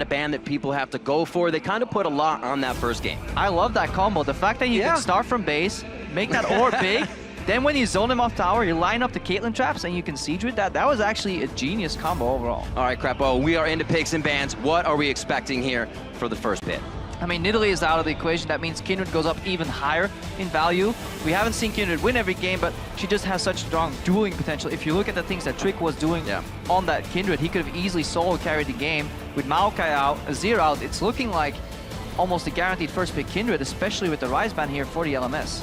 that ban that people have to go for. They kind of put a lot on that first game. I love that combo. The fact that you can start from base, make that orb big, then when you zone him off tower, you line up the Caitlyn traps and you can siege with that. That was actually a genius combo overall. All right, Krepo, we are into picks and bans. What are we expecting here for the first pit? I mean, Nidalee is out of the equation. That means Kindred goes up even higher in value. We haven't seen Kindred win every game, but she just has such strong dueling potential. If you look at the things that Trick was doing on that Kindred, he could have easily solo carried the game. With Maokai out, Azir out, it's looking like almost a guaranteed first pick Kindred, especially with the Rise ban here for the LMS.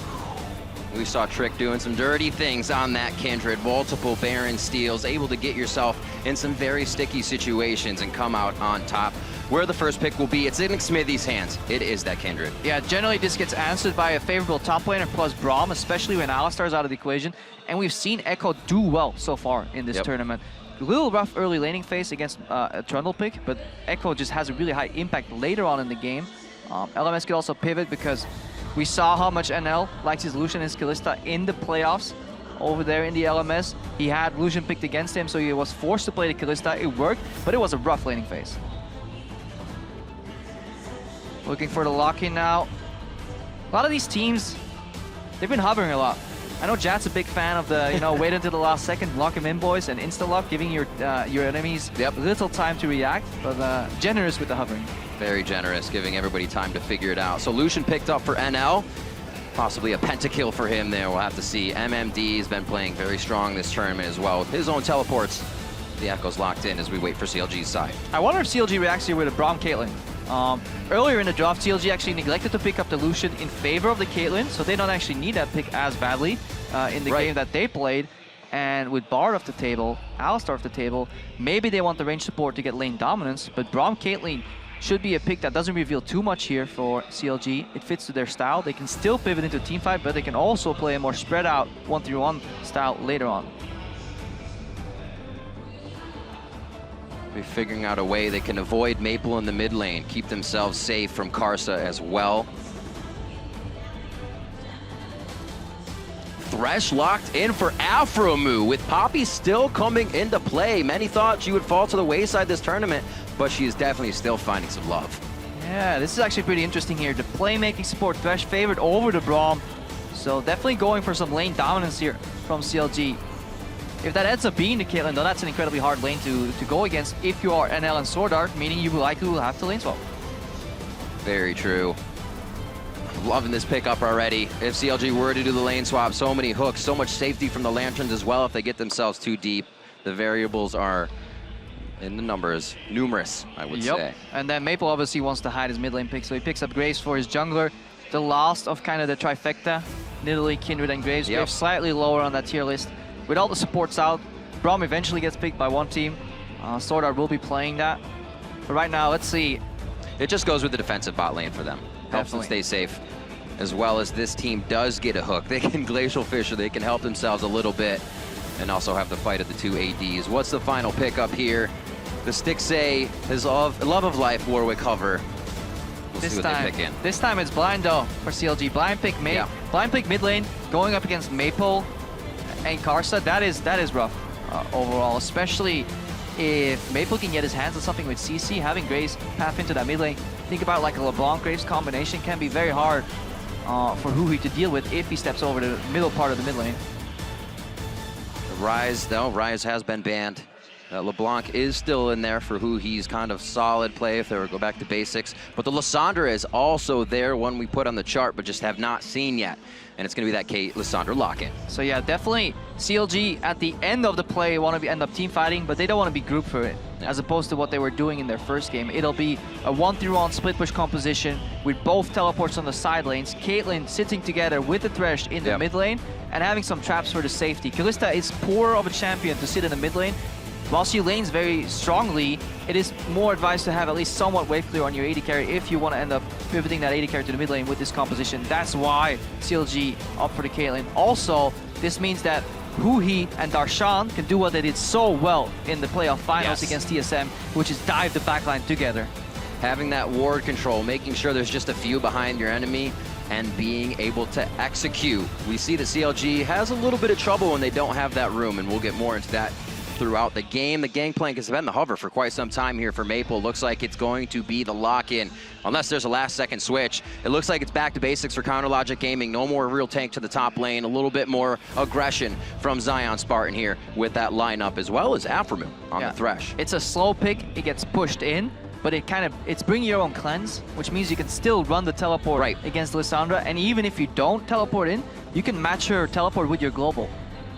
We saw Trick doing some dirty things on that Kindred. Multiple Baron steals, able to get yourself in some very sticky situations and come out on top. Where the first pick will be, it's in Xmithie's hands. It is that Kindred. Yeah, generally this gets answered by a favorable top laner plus Braum, especially when Alistar is out of the equation. And we've seen Ekko do well so far in this tournament. A little rough early laning phase against a Trundle pick, but Ekko just has a really high impact later on in the game. LMS could also pivot because we saw how much NL likes his Lucian and Kalista in the playoffs over there in the LMS. He had Lucian picked against him, so he was forced to play the Kalista. It worked, but it was a rough laning phase. Looking for the lock-in now. A lot of these teams, they've been hovering a lot. I know Jat's a big fan of the, wait until the last second, lock him in, boys, and insta-lock, giving your enemies little time to react, but generous with the hovering. Very generous, giving everybody time to figure it out. So Lucian picked up for NL. Possibly a pentakill for him there, we'll have to see. MMD has been playing very strong this tournament as well. With his own teleports, the Ekko's locked in as we wait for CLG's side. I wonder if CLG reacts here with a Braum Caitlyn. Earlier in the draft, CLG actually neglected to pick up the Lucian in favor of the Caitlyn, so they don't actually need that pick as badly in the game that they played. And with Bard off the table, Alistar off the table, maybe they want the range support to get lane dominance, but Braum Caitlyn should be a pick that doesn't reveal too much here for CLG. It fits to their style. They can still pivot into teamfight, but they can also play a more spread out 1-3-1 style later on. Be figuring out a way they can avoid Maple in the mid lane, keep themselves safe from Karsa as well. Thresh locked in for Aphromoo, with Poppy still coming into play. Many thought she would fall to the wayside this tournament, but she is definitely still finding some love. Yeah, this is actually pretty interesting here. The playmaking support, Thresh favored over the Braum, so definitely going for some lane dominance here from CLG. If that ends up being the Caitlyn, though, that's an incredibly hard lane to go against if you are NL and SwordArt, meaning you likely will have to lane swap. Very true. Loving this pickup already. If CLG were to do the lane swap, so many hooks, so much safety from the Lanterns as well if they get themselves too deep. The variables are, in the numbers, numerous, I would say. And then Maple obviously wants to hide his mid lane pick, so he picks up Graves for his jungler. The last of kind of the trifecta, Nidalee, Kindred, and Graves. Graves slightly lower on that tier list. With all the supports out, Braum eventually gets picked by one team. SwordArt will be playing that. But right now, let's see. It just goes with the defensive bot lane for them. Helps them stay safe. As well as this team does get a hook. They can Glacial Fish, or they can help themselves a little bit and also have the fight of the two ADs. What's the final pickup here? The Stixxay, his love of life Warwick hover. We'll see what they pick in. This time it's blind though for CLG. Blind pick mid lane, going up against Maple and Karsa. That is rough overall, especially if Maple can get his hands on something with CC. Having Graves path into that mid lane, think about like a LeBlanc-Graves combination can be very hard for Huhi to deal with if he steps over the middle part of the mid lane. Ryze, though, Ryze has been banned. LeBlanc is still in there for Huhi's kind of solid play if they were to go back to basics. But the Lissandra is also there, one we put on the chart but just have not seen yet. And it's going to be that Lissandra lock-in. So yeah, definitely CLG at the end of the play want to end up team fighting, but they don't want to be grouped for it, as opposed to what they were doing in their first game. It'll be a 1-3-1 split push composition with both teleports on the side lanes, Caitlyn sitting together with the Thresh in the mid lane, and having some traps for the safety. Kalista is poor of a champion to sit in the mid lane. While she lanes very strongly, it is more advised to have at least somewhat wave clear on your AD carry if you want to end up pivoting that AD carry to the mid lane with this composition. That's why CLG opt for the Caitlyn. Also, this means that Huhi and Darshan can do what they did so well in the playoff finals against TSM, which is dive the backline together. Having that ward control, making sure there's just a few behind your enemy, and being able to execute. We see that CLG has a little bit of trouble when they don't have that room, and we'll get more into that throughout the game. The Gangplank has been the hover for quite some time here for Maple. Looks like it's going to be the lock-in, unless there's a last-second switch. It looks like it's back to basics for Counter Logic Gaming. No more real tank to the top lane. A little bit more aggression from Zion Spartan here with that lineup, as well as Aphromoo on the Thresh. It's a slow pick. It gets pushed in, but it's bring your own cleanse, which means you can still run the teleport against Lissandra, and even if you don't teleport in, you can match her teleport with your global.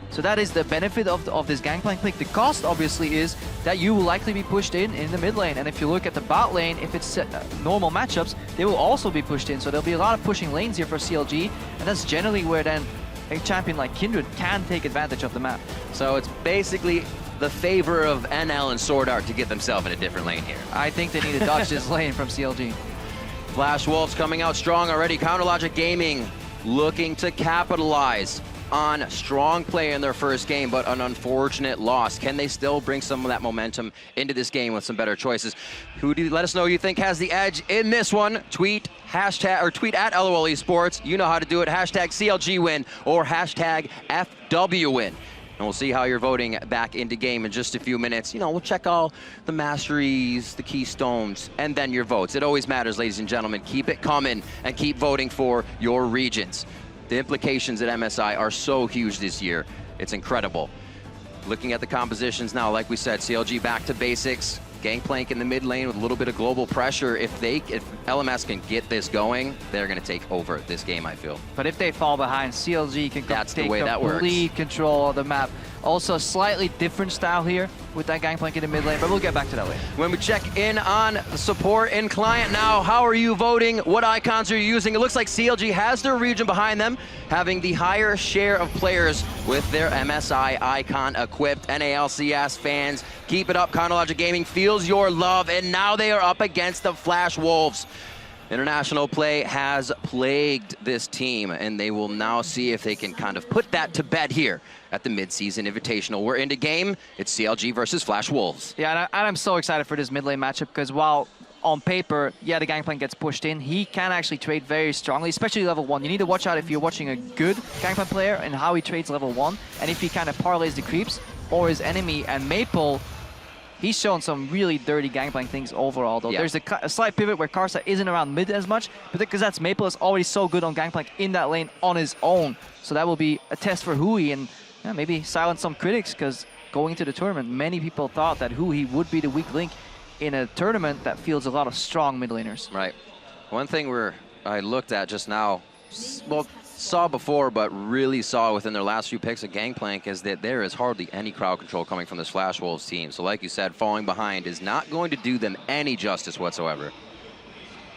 So that is the benefit of this Gangplank pick. The cost, obviously, is that you will likely be pushed in the mid lane. And if you look at the bot lane, if it's normal matchups, they will also be pushed in. So there'll be a lot of pushing lanes here for CLG. And that's generally where then a champion like Kindred can take advantage of the map. So it's basically the favor of NL and SwordArt to get themselves in a different lane here. I think they need to dodge this lane from CLG. Flash Wolves coming out strong already. Counter Logic Gaming looking to capitalize on strong play in their first game, but an unfortunate loss. Can they still bring some of that momentum into this game with some better choices? Who do you let us know you think has the edge in this one? Tweet at LOL Esports. You know how to do it. Hashtag CLG win or hashtag FW win. And we'll see how you're voting back into game in just a few minutes. You know, we'll check all the masteries, the keystones, and then your votes. It always matters, ladies and gentlemen. Keep it coming and keep voting for your regions. The implications at MSI are so huge this year. It's incredible. Looking at the compositions now, like we said, CLG back to basics. Gangplank in the mid lane with a little bit of global pressure. If LMS can get this going, they're going to take over this game, I feel. But if they fall behind, CLG can take complete control of the map. Also, slightly different style here with that Gangplank in the mid lane, but we'll get back to that later. When we check in on the support in client now, how are you voting? What icons are you using? It looks like CLG has their region behind them, having the higher share of players with their MSI icon equipped. NALCS fans, keep it up. Counter Logic Gaming feels your love, and now they are up against the Flash Wolves. International play has plagued this team, and they will now see if they can kind of put that to bed here at the mid-season Invitational. We're into game. It's CLG versus Flash Wolves. Yeah, and I'm so excited for this mid lane matchup because while on paper, yeah, the Gangplank gets pushed in, he can actually trade very strongly, especially level 1. You need to watch out if you're watching a good Gangplank player and how he trades level 1, and if he kind of parlays the creeps or his enemy. And Maple, he's shown some really dirty Gangplank things overall, though. There's a slight pivot where Karsa isn't around mid as much, but because that's Maple is already so good on Gangplank in that lane on his own. So that will be a test for Huhi, and maybe silence some critics, because going into the tournament, many people thought that Huhi would be the weak link in a tournament that fields a lot of strong mid laners. Right. One thing I looked at just now, well, saw before, but really saw within their last few picks of Gangplank, is that there is hardly any crowd control coming from this Flash Wolves team. So like you said, falling behind is not going to do them any justice whatsoever.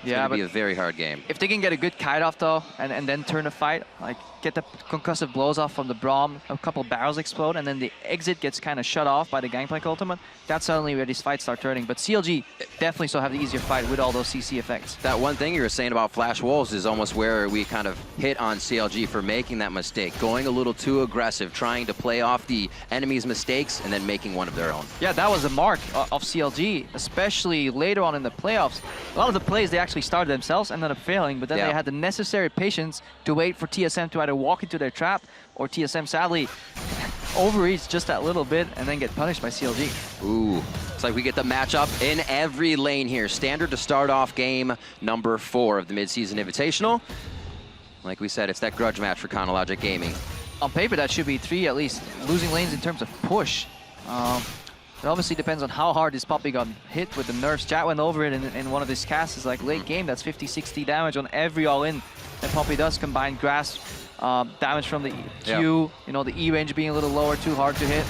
It's going to be a very hard game. If they can get a good kite off, though, and then turn the fight, like get the concussive blows off from the Braum, a couple barrels explode, and then the exit gets kind of shut off by the Gangplank ultimate, that's suddenly where these fights start turning. But CLG definitely still have the easier fight with all those CC effects. That one thing you were saying about Flash Wolves is almost where we kind of hit on CLG for making that mistake, going a little too aggressive, trying to play off the enemy's mistakes and then making one of their own. Yeah, that was a mark of CLG, especially later on in the playoffs. A lot of the plays they actually started themselves, ended up failing, but then they had the necessary patience to wait for TSM to either walk into their trap, or TSM sadly overreach just that little bit and then get punished by CLG. Ooh, it's like we get the matchup in every lane here. Standard to start off game number 4 of the mid-season Invitational. Like we said, it's that grudge match for Counter Logic Gaming. On paper, that should be 3 at least. Losing lanes in terms of push. It obviously depends on how hard this Poppy got hit with the nerfs. Chat went over it in one of his casts. It's like late game, that's 50-60 damage on every all-in that Poppy does. Combined grasp, damage from the Q, you know, the E range being a little lower, too hard to hit.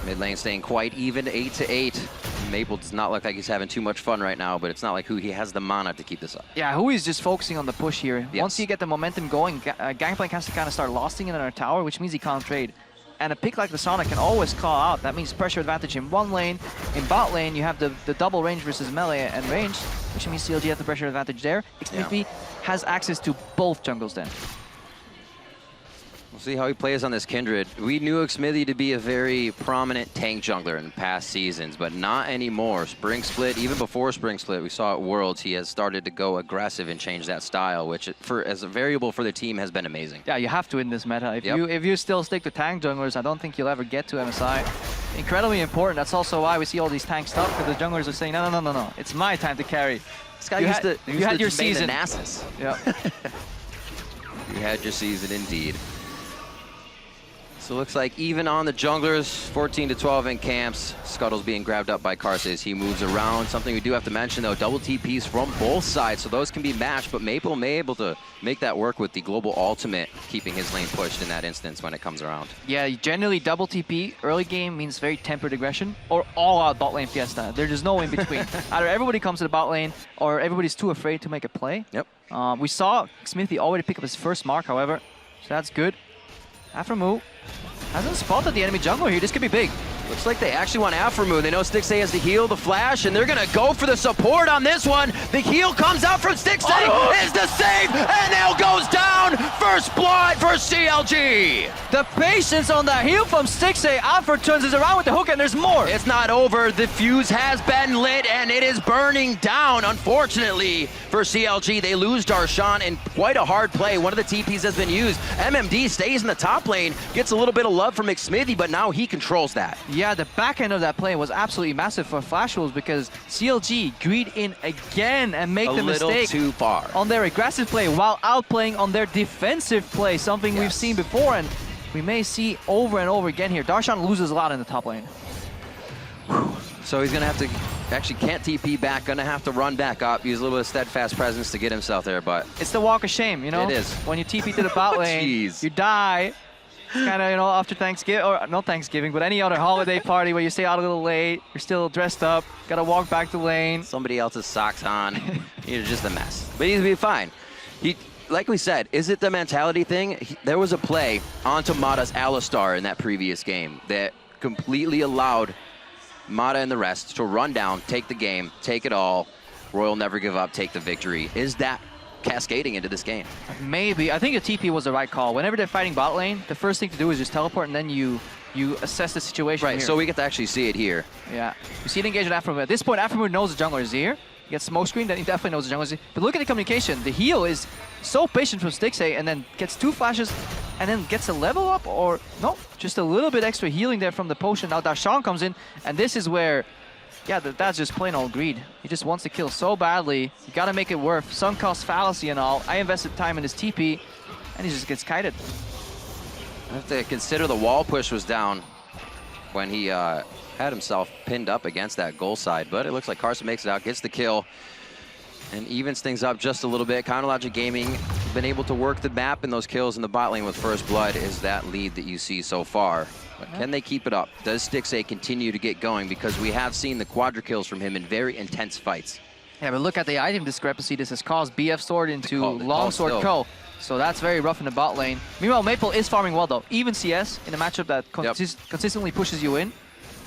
Mid lane staying quite even, 8-8. Maple does not look like he's having too much fun right now, but it's not like Huhi has the mana to keep this up. Yeah, Huhi's just focusing on the push here. Once you get the momentum going, Gangplank has to kind of start losting in our tower, which means he can't trade. And a pick like the Sonic can always call out. That means pressure advantage in one lane. In bot lane, you have the double range versus melee and range, which means CLG has the pressure advantage there. Xmithie has access to both jungles then. We'll see how he plays on this Kindred. We knew Xmithie to be a very prominent tank jungler in past seasons, but not anymore. Spring Split, even before Spring Split, we saw at Worlds, he has started to go aggressive and change that style, which as a variable for the team has been amazing. Yeah, you have to in this meta. If you still stick to tank junglers, I don't think you'll ever get to MSI. Incredibly important. That's also why we see all these tanks stuff, because the junglers are saying, no. It's my time to carry. This guy used to you had your season. Yeah. You had your season indeed. So it looks like even on the junglers, 14 to 12 in camps. Scuttle's being grabbed up by Karsa as he moves around. Something we do have to mention though, double TPs from both sides, so those can be matched, but Maple may be able to make that work with the global ultimate, keeping his lane pushed in that instance when it comes around. Yeah, generally double TP early game means very tempered aggression or all out bot lane fiesta. There's just no in between. Either everybody comes to the bot lane or everybody's too afraid to make a play. Yep. We saw Xmithie already pick up his first mark, however, so that's good. Aphromoo hasn't spotted the enemy jungler here. This could be big. Looks like they actually want Aphromoo. They know Stixxay has the heal, the flash, and they're going to go for the support on this one. The heal comes out from Stixxay, is the save, and now goes down. First blood for CLG. The patience on that heal from Stixxay. Aphro turns it around with the hook, and there's more. It's not over. The fuse has been lit, and it is burning down. Unfortunately for CLG, they lose Darshan in quite a hard play. One of the TPs has been used. MMD stays in the top lane, gets a little bit of love from Xmithie, but now he controls that. Yeah, the back end of that play was absolutely massive for Flash Wolves because CLG greed in again and make the mistake. A little too far. On their aggressive play while outplaying on their defensive play, something we've seen before and we may see over and over again here. Darshan loses a lot in the top lane. So he's going to have to, actually can't TP back, going to have to run back up, use a little bit of steadfast presence to get himself there, but... It's the walk of shame, you know? It is. When you TP to the bot lane, you die. It's kind of, you know, after Thanksgiving, or not Thanksgiving, but any other holiday party where you stay out a little late, you're still dressed up, gotta walk back to lane. Somebody else's socks on. You're just a mess. But he's gonna be fine. Like we said, is it the mentality thing? There was a play onto Mata's Alistar in that previous game that completely allowed Mata and the rest to run down, take the game, take it all. Royal never give up, take the victory. Is that cascading into this game? Maybe. I think the TP was the right call. Whenever they're fighting bot lane, the first thing to do is just teleport and then you assess the situation. Right, here. so we get to actually see it here. Yeah. You see it engage with Aphromoo. At this point, Aphromoo knows the jungler is here. He gets smoke screen, then he definitely knows the jungler is here. But look at the communication. The heal is so patient from Stixxay and then gets 2 flashes and then gets a level up or no, just a little bit extra healing there from the potion. Now Darshan comes in and this is where, yeah, that's just plain old greed. He just wants to kill so badly. You gotta make it worth. Sunk cost fallacy and all. I invested time in his TP and he just gets kited. I have to consider the wall push was down when he had himself pinned up against that goal side, but it looks like Karsa makes it out, gets the kill, and evens things up just a little bit. Counterlogic Gaming been able to work the map and those kills in the bot lane with first blood is that lead that you see so far. But can they keep it up? Does Stixxay continue to get going? Because we have seen the quadra kills from him in very intense fights. Yeah, but look at the item discrepancy. This has caused BF Sword into Longsword Co. So that's very rough in the bot lane. Meanwhile, Maple is farming well though. Even CS in a matchup that consistently pushes you in.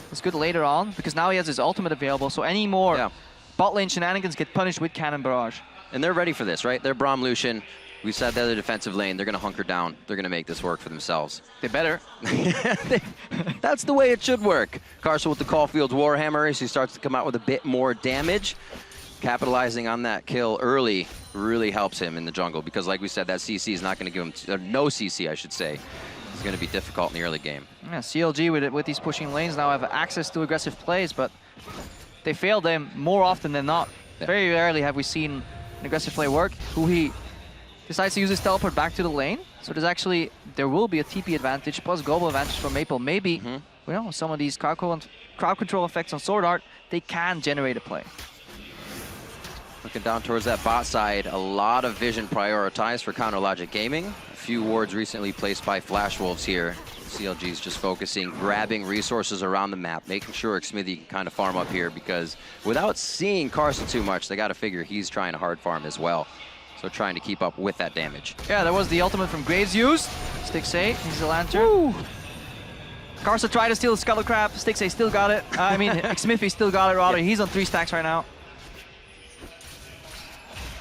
It's good later on because now he has his ultimate available. So any more bot lane shenanigans get punished with Cannon Barrage. And they're ready for this, right? They're Braum Lucian. We said they're the defensive lane. They're going to hunker down. They're going to make this work for themselves. They better. That's the way it should work. Karsa with the Caulfield's Warhammer as he starts to come out with a bit more damage. Capitalizing on that kill early really helps him in the jungle because, like we said, that CC is not going to give him, no CC, I should say. It's going to be difficult in the early game. Yeah, CLG with these pushing lanes now have access to aggressive plays, but they fail them more often than not. Yeah. Very rarely have we seen an aggressive play work. Huhi decides to use his teleport back to the lane. So there will be a TP advantage plus global advantage for Maple. Maybe, you know, some of these crowd control effects on SwordArt, they can generate a play. Looking down towards that bot side, a lot of vision prioritized for Counterlogic Gaming. A few wards recently placed by Flash Wolves here. CLG's just focusing, grabbing resources around the map, making sure Xmithie can kind of farm up here because without seeing Karsa too much, they got to figure he's trying to hard farm as well. So trying to keep up with that damage. Yeah, that was the ultimate from Graves used. Stixxay, he's the lantern. Woo. Karsa tried to steal the Scuttle Crab. Stixxay still got it. I mean, Xmithie still got it, rather. He's on 3 stacks right now.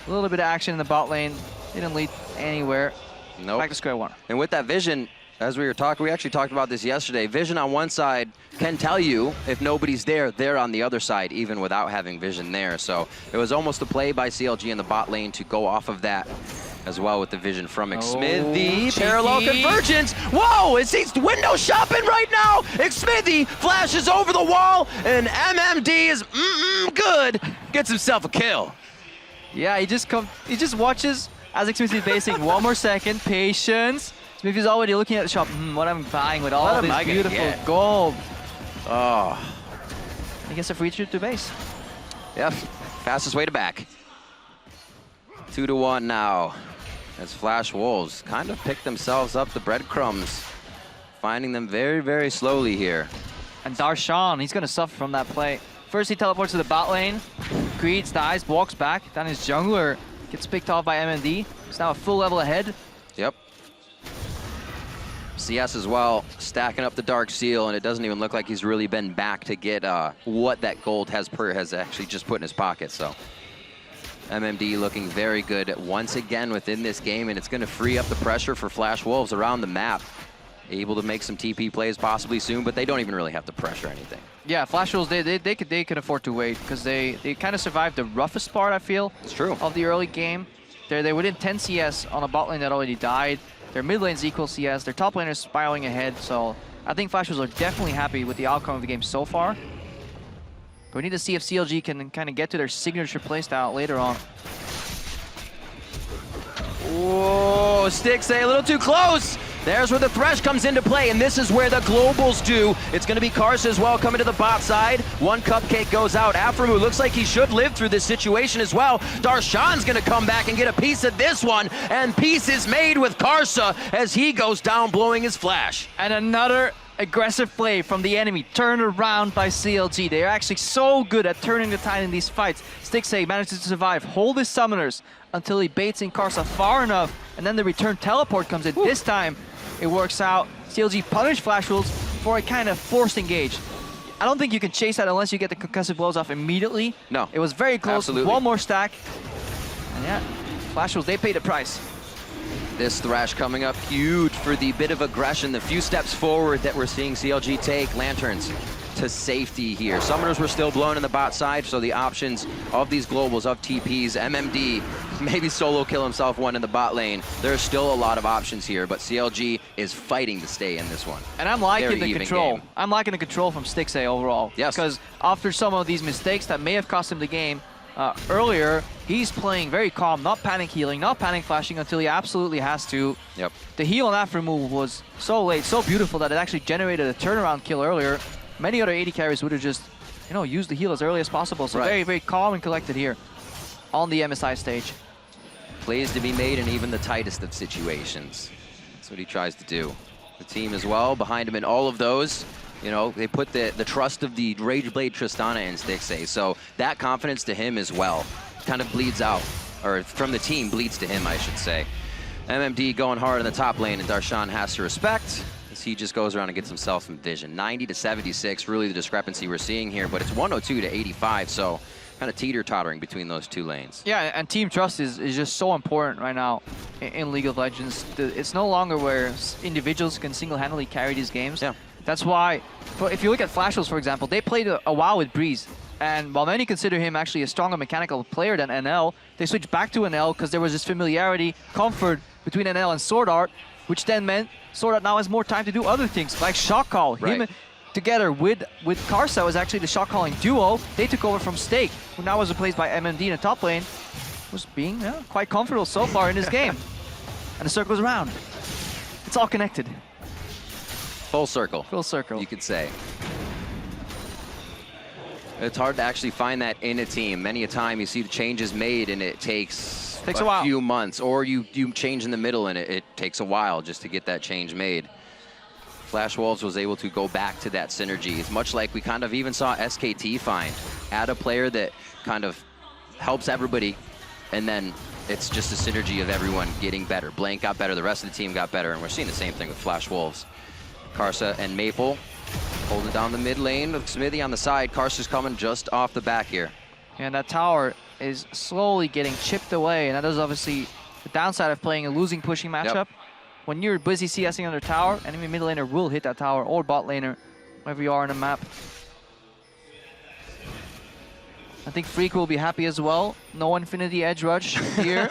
A little bit of action in the bot lane. Didn't lead anywhere. Nope. Back to square one. And with that vision, as we were talking, we actually talked about this yesterday. Vision on one side can tell you if nobody's there, they're on the other side, even without having Vision there. So it was almost a play by CLG in the bot lane to go off of that as well with the Vision from Xmithie. Parallel convergence. Whoa, he's window shopping right now. Xmithie flashes over the wall, and MMD is good. Gets himself a kill. Yeah, he just watches as Xmithie is basing. One more second, patience. Xmithie's already looking at the shop. What I'm buying with all this beautiful gold. Oh. He gets a free trip to base. Yep, fastest way to back. 2-1 now, as Flash Wolves kind of pick themselves up the breadcrumbs, finding them very, very slowly here. And Darshan, he's going to suffer from that play. First he teleports to the bot lane, greets, dies, walks back, then his jungler gets picked off by MMD. He's now a full level ahead. Yep. CS as well, stacking up the Dark Seal, and it doesn't even look like he's really been back to get what that gold has actually just put in his pocket, so. MMD looking very good once again within this game, and it's going to free up the pressure for Flash Wolves around the map. Able to make some TP plays possibly soon, but they don't even really have to pressure anything. Yeah, Flash Wolves, they could afford to wait because they kind of survived the roughest part, I feel. It's true. Of the early game. They're within 10 CS on a bot lane that already died. Their mid lane's equal CS. Their top lane is spiraling ahead, so I think Flash Wolves are definitely happy with the outcome of the game so far. But we need to see if CLG can kind of get to their signature playstyle later on. Whoa, Stixxay a little too close. There's where the Thresh comes into play, and this is where the globals do. It's going to be Karsa as well coming to the bot side. One cupcake goes out. Aphromoo looks like he should live through this situation as well. Darshan's going to come back and get a piece of this one, and peace is made with Karsa as he goes down blowing his flash. And another aggressive play from the enemy, turned around by CLG. They are actually so good at turning the tide in these fights. Stixxay manages to survive, hold his summoners until he baits in Karsa far enough, and then the return teleport comes in. This time, it works out. CLG punish Flash Wolves for a kind of forced engage. I don't think you can chase that unless you get the concussive blows off immediately. No. It was very close. Absolutely. One more stack. And yeah, Flash Wolves, they paid the price. This Thresh coming up huge for the bit of aggression, the few steps forward that we're seeing CLG take. Lanterns to safety here. Summoners were still blown in the bot side, so the options of these globals, of TPs, MMD, maybe solo kill himself one in the bot lane. There's still a lot of options here, but CLG is fighting to stay in this one. And I'm liking Very the even control. game. I'm liking the control from Stixxay overall. Yes. Because after some of these mistakes that may have cost him the game, earlier, he's playing very calm, not panic healing, not panic flashing until he absolutely has to. Yep. The heal on Aphromoo was so late, so beautiful that it actually generated a turnaround kill earlier. Many other AD carries would have just, used the heal as early as possible. So very, very calm and collected here on the MSI stage. Plays to be made in even the tightest of situations. That's what he tries to do. The team as well, behind him in all of those. They put the trust of the Rageblade Tristana in Stixxay, so that confidence to him as well kind of bleeds out, or from the team bleeds to him, I should say. MMD going hard in the top lane, and Darshan has to respect as he just goes around and gets himself some vision. 90 to 76, really the discrepancy we're seeing here, but it's 102 to 85, so kind of teeter-tottering between those two lanes. Yeah, and team trust is just so important right now in League of Legends. It's no longer where individuals can single-handedly carry these games. Yeah. That's why, if you look at Flash Wolves, for example, they played a while with Breeze. And while many consider him actually a stronger mechanical player than NL, they switched back to NL because there was this familiarity, comfort between NL and SwordArt, which then meant SwordArt now has more time to do other things, like shot call. Right. Him together with Karsa was actually the shot calling duo. They took over from Stake, who now was replaced by MMD in the top lane, was being quite comfortable so far in this game. And the circle's around. It's all connected. Full circle. Full circle. You could say. It's hard to actually find that in a team. Many a time you see the changes made and it takes a while. Few months, or you change in the middle and it takes a while just to get that change made. Flash Wolves was able to go back to that synergy. It's much like we kind of even saw SKT find. Add a player that kind of helps everybody, and then it's just a synergy of everyone getting better. Blank got better, the rest of the team got better, and we're seeing the same thing with Flash Wolves. Karsa and Maple holding down the mid lane with Xmithie on the side. Karsa's coming just off the back here. And that tower is slowly getting chipped away, and that is obviously the downside of playing a losing pushing matchup. Yep. when you're busy CSing on their tower, enemy mid laner will hit that tower, or bot laner, wherever you are on the map. I think Freak will be happy as well. No Infinity Edge Rush here.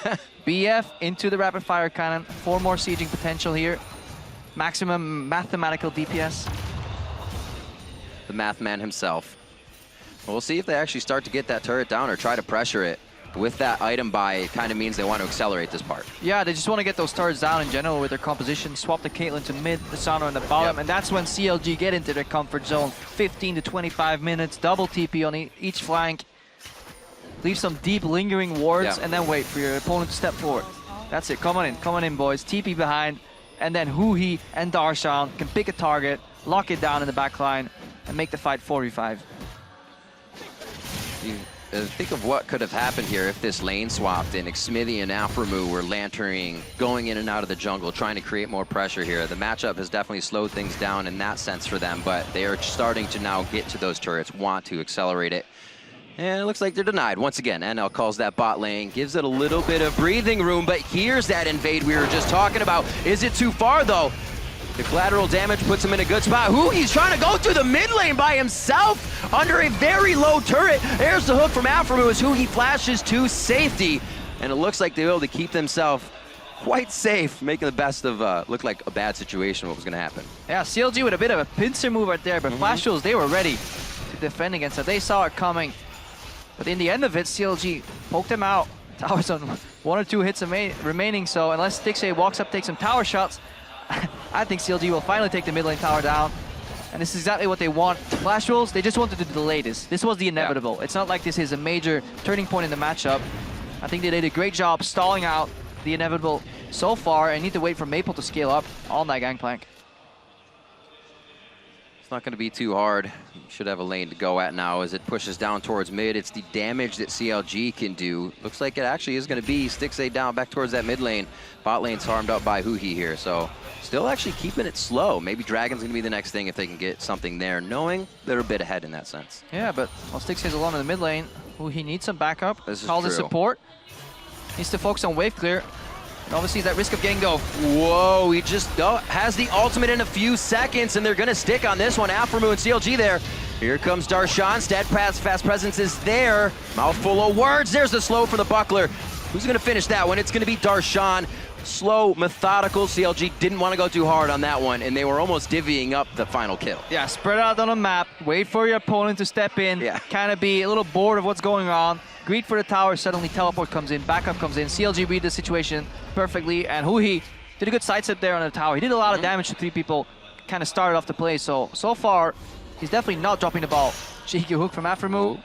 BF into the rapid fire cannon. 4 more sieging potential here. Maximum mathematical DPS. The math man himself. We'll see if they actually start to get that turret down or try to pressure it. With that item buy, it kind of means they want to accelerate this part. Yeah, they just want to get those turrets down in general with their composition. Swap the Caitlyn to mid, Lissandra on the bottom, and that's when CLG get into their comfort zone. 15 to 25 minutes, double TP on each flank. Leave some deep lingering wards, and then wait for your opponent to step forward. That's it, come on in boys. TP behind, and then Huhi and Darshan can pick a target, lock it down in the back line, and make the fight 4v5. Think of what could have happened here if this lane swapped and Xmithie and Aphromoo were lanterning, going in and out of the jungle, trying to create more pressure here. The matchup has definitely slowed things down in that sense for them, but they are starting to now get to those turrets, want to accelerate it. And it looks like they're denied. Once again, NL calls that bot lane, gives it a little bit of breathing room, but here's that invade we were just talking about. Is it too far though? The collateral damage puts him in a good spot. He's trying to go through the mid lane by himself under a very low turret. There's the hook from Aphromoo as Huhi flashes to safety. And it looks like they were able to keep themselves quite safe, making the best of looked like a bad situation, what was going to happen. Yeah, CLG with a bit of a pincer move right there, but Flash Tools, they were ready to defend against it. They saw it coming. But in the end of it, CLG poked him out. Towers on 1 or 2 hits remaining, so unless Stixxay walks up, takes some tower shots, I think CLG will finally take the mid lane tower down. And this is exactly what they want. Flash Rolls, they just wanted to delay this. This was the inevitable. Yeah. It's not like this is a major turning point in the matchup. I think they did a great job stalling out the inevitable so far and need to wait for Maple to scale up on that Gangplank. It's not going to be too hard. Should have a lane to go at now as it pushes down towards mid. It's the damage that CLG can do. Looks like it actually is going to be Stixxay down back towards that mid lane. Bot lane's harmed up by Huhi here, so still actually keeping it slow. Maybe Dragon's going to be the next thing if they can get something there, knowing they're a bit ahead in that sense. Yeah, but while Stixxay's alone in the mid lane, Huhi needs some backup. This is Calls true. the support. Needs to focus on wave clear. And obviously, that risk of getting go. Whoa, he just has the ultimate in a few seconds, and they're going to stick on this one. Aphromoo and CLG there. Here comes Darshan. Steadfast fast presence is there. Mouthful of words. There's the slow for the buckler. Who's going to finish that one? It's going to be Darshan. Slow, methodical. CLG didn't want to go too hard on that one, and they were almost divvying up the final kill. Yeah, spread out on a map. Wait for your opponent to step in. Yeah. Kind of be a little bored of what's going on. Greed for the tower, suddenly teleport comes in, backup comes in. CLG read the situation perfectly, and Huhi did a good sidestep there on the tower. He did a lot of damage to 3 people, kind of started off the play. So far, he's definitely not dropping the ball. Cheeky hook from Aphromoo.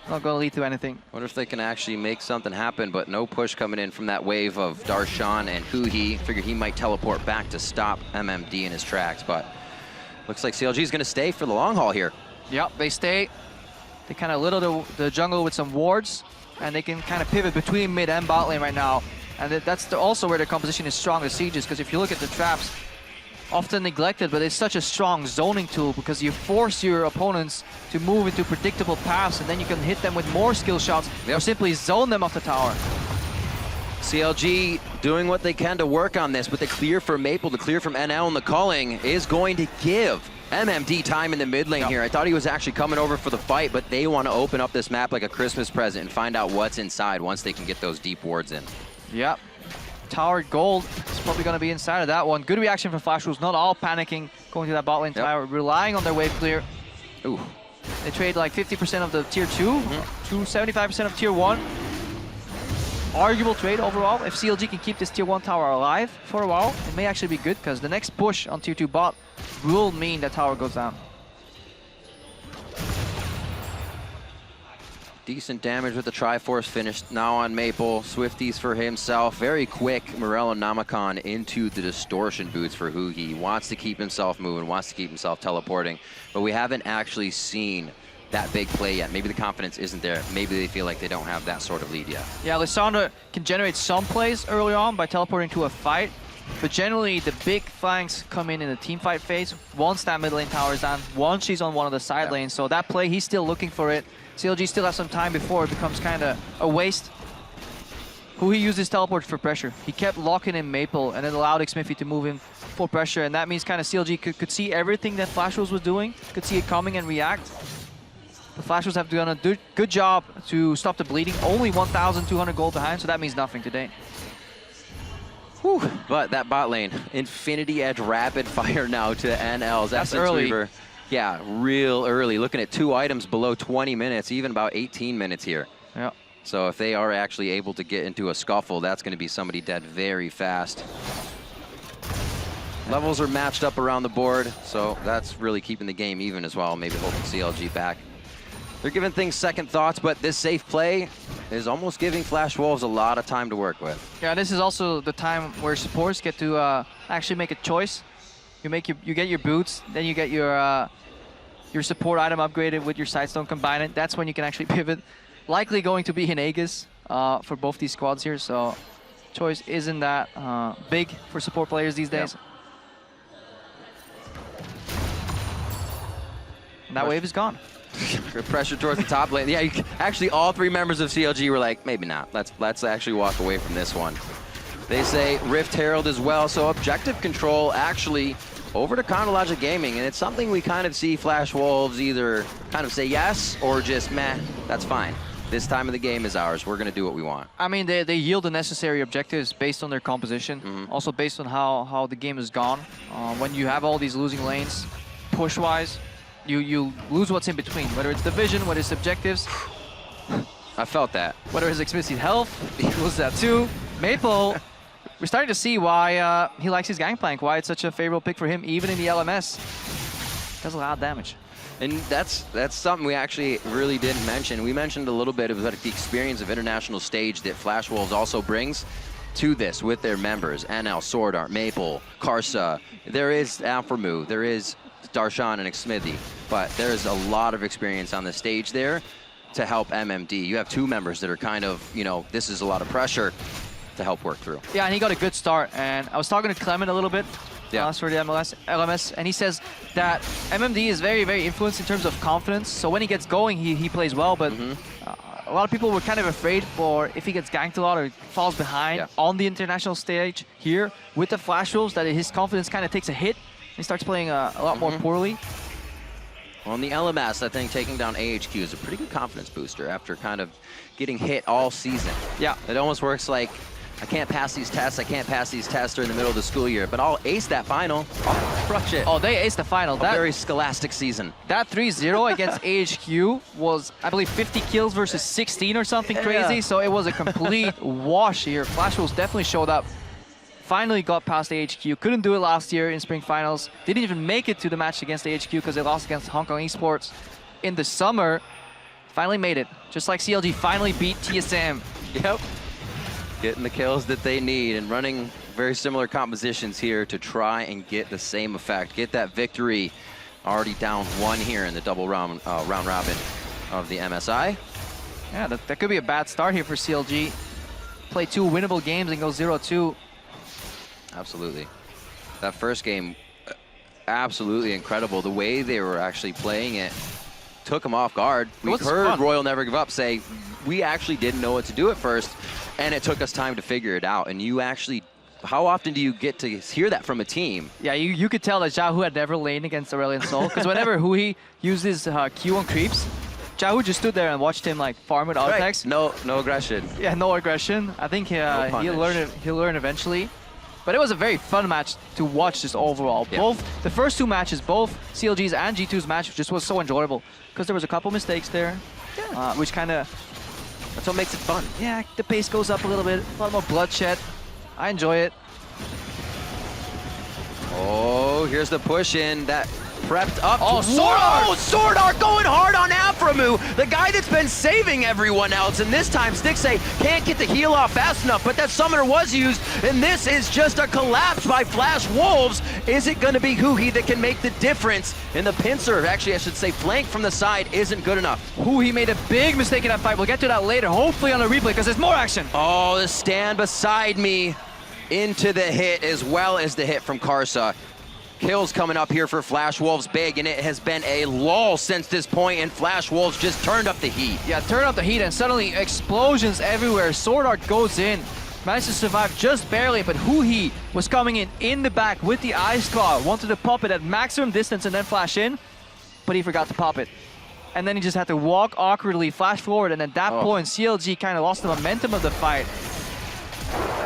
Not going to lead to anything. Wonder if they can actually make something happen, but no push coming in from that wave of Darshan and Huhi. Figured he might teleport back to stop MMD in his tracks, but looks like CLG is going to stay for the long haul here. Yep, they stay. They kind of little the jungle with some wards, and they can kind of pivot between mid and bot lane right now. And that's also where their composition is strong as sieges, because if you look at the traps, often neglected, but it's such a strong zoning tool because you force your opponents to move into predictable paths, and then you can hit them with more skill shots or simply zone them off the tower. CLG doing what they can to work on this, but the clear for Maple, the clear from NL, and the culling is going to give MMD time in the mid lane here. I thought he was actually coming over for the fight, but they want to open up this map like a Christmas present and find out what's inside once they can get those deep wards in. Yep. Tower gold is probably going to be inside of that one. Good reaction from Flash Rules, not all panicking, going to that bot lane tower, relying on their wave clear. Ooh. They trade like 50% of the tier 2 to 75% of tier 1. Arguable trade overall. If CLG can keep this tier 1 tower alive for a while, it may actually be good, because the next push on tier 2 bot will mean that tower goes down. Decent damage with the Triforce finished now on Maple. Swifties for himself. Very quick Morello Namacon into the distortion boots for Huhi. Wants to keep himself moving, wants to keep himself teleporting, but we haven't actually seen that big play yet. Maybe the confidence isn't there. Maybe they feel like they don't have that sort of lead yet. Yeah, Lissandra can generate some plays early on by teleporting to a fight, but generally the big flanks come in the team fight phase once that mid lane tower is down, once she's on one of the side lanes. So that play, he's still looking for it. CLG still has some time before it becomes kind of a waste. Huhi used his teleport for pressure. He kept locking in Maple and it allowed Xmithie to move in full pressure, and that means kind of CLG could see everything that Flash Wolves was doing, could see it coming and react. The Flash Wolves have done a good job to stop the bleeding. Only 1,200 gold behind, so that means nothing today. Whew. But that bot lane, Infinity Edge rapid fire now to NL's. That's early. Yeah, real early. Looking at 2 items below 20 minutes, even about 18 minutes here. Yeah. So if they are actually able to get into a scuffle, that's going to be somebody dead very fast. Levels are matched up around the board, so that's really keeping the game even as well, maybe holding CLG back. They're giving things second thoughts, but this safe play is almost giving Flash Wolves a lot of time to work with. Yeah, this is also the time where supports get to actually make a choice. You get your boots, then you get your support item upgraded with your Sidestone, combine it. That's when you can actually pivot. Likely going to be in Aegis for both these squads here, so choice isn't that big for support players these days. Yep. And that wave is gone. Pressure towards the top lane. Yeah, actually all 3 members of CLG were like, maybe not. Let's actually walk away from this one. They say Rift Herald as well, so objective control actually over to Chronologic Gaming, and it's something we kind of see Flash Wolves either kind of say yes or just meh, that's fine. This time of the game is ours. We're going to do what we want. I mean, they yield the necessary objectives based on their composition, also based on how the game has gone. When you have all these losing lanes, push-wise, you lose what's in between, whether it's the vision, whether it's objectives. I felt that. Whether it's Xmithie's health, he loses that too. Maple, we're starting to see why he likes his Gangplank, why it's such a favorable pick for him, even in the LMS. Does a lot of damage. And that's something we actually really didn't mention. We mentioned a little bit of like the experience of international stage that Flash Wolves also brings to this with their members. NL, SwordArt, Maple, Karsa. There is Aphromoo, there is Darshan and Xmithie, but there's a lot of experience on the stage there to help MMD. You have 2 members that are kind of, you know, this is a lot of pressure to help work through. Yeah, and he got a good start. And I was talking to Clement a little bit for the LMS, and he says that MMD is very, very influenced in terms of confidence. So when he gets going, he plays well, but a lot of people were kind of afraid for if he gets ganked a lot or falls behind on the international stage here with the Flash Wolves, that his confidence kind of takes a hit. He starts playing a lot more poorly. Well, in the LMS, I think taking down AHQ is a pretty good confidence booster after kind of getting hit all season. Yeah. It almost works like, I can't pass these tests, during the middle of the school year, but I'll ace that final. I'll crush it. Oh, they aced the final. That very scholastic season. That 3-0 against AHQ was, I believe, 50 kills versus 16 or something crazy, so it was a complete wash here. Flash Wolves definitely showed up. Finally got past AHQ. Couldn't do it last year in spring finals. Didn't even make it to the match against AHQ because they lost against Hong Kong Esports in the summer. Finally made it. Just like CLG finally beat TSM. Yep. Getting the kills that they need and running very similar compositions here to try and get the same effect. Get that victory. Already down 1 here in the double round robin of the MSI. Yeah, that could be a bad start here for CLG. Play 2 winnable games and go 0-2. Absolutely. That first game, absolutely incredible. The way they were actually playing it took them off guard. We heard Royal Never Give Up say, we actually didn't know what to do at first, and it took us time to figure it out. And you actually, how often do you get to hear that from a team? Yeah, you could tell that Xiaohu had never laned against Aurelion Sol, because whenever Huhi used his Q on creeps, Xiaohu just stood there and watched him like farm with Artex. No aggression. Yeah, no aggression. I think he'll learn eventually. But it was a very fun match to watch just overall. Yeah. Both the first 2 matches, both CLG's and G2's match just was so enjoyable because there was a couple mistakes there, which kind of, that's what makes it fun. Yeah, the pace goes up a little bit, a lot more bloodshed. I enjoy it. Oh, here's the push in that prepped up. Oh, SwordArt! SwordArt going hard on Aphromoo, the guy that's been saving everyone else. And this time, Stixxay can't get the heal off fast enough, but that summoner was used, and this is just a collapse by Flash Wolves. Is it going to be Huhi that can make the difference? And the pincer, actually I should say flank from the side, isn't good enough. Huhi made a big mistake in that fight. We'll get to that later, hopefully on a replay, because there's more action. Oh, the stand beside me into the hit, as well as the hit from Karsa. Kills coming up here for Flash Wolves big, and it has been a lull since this point, and Flash Wolves just turned up the heat. Yeah, turned up the heat, and suddenly explosions everywhere. SwordArt goes in, managed to survive just barely, but Huhi was coming in the back with the Ice Claw, wanted to pop it at maximum distance and then flash in, but he forgot to pop it. And then he just had to walk awkwardly, flash forward, and at that point, CLG kind of lost the momentum of the fight.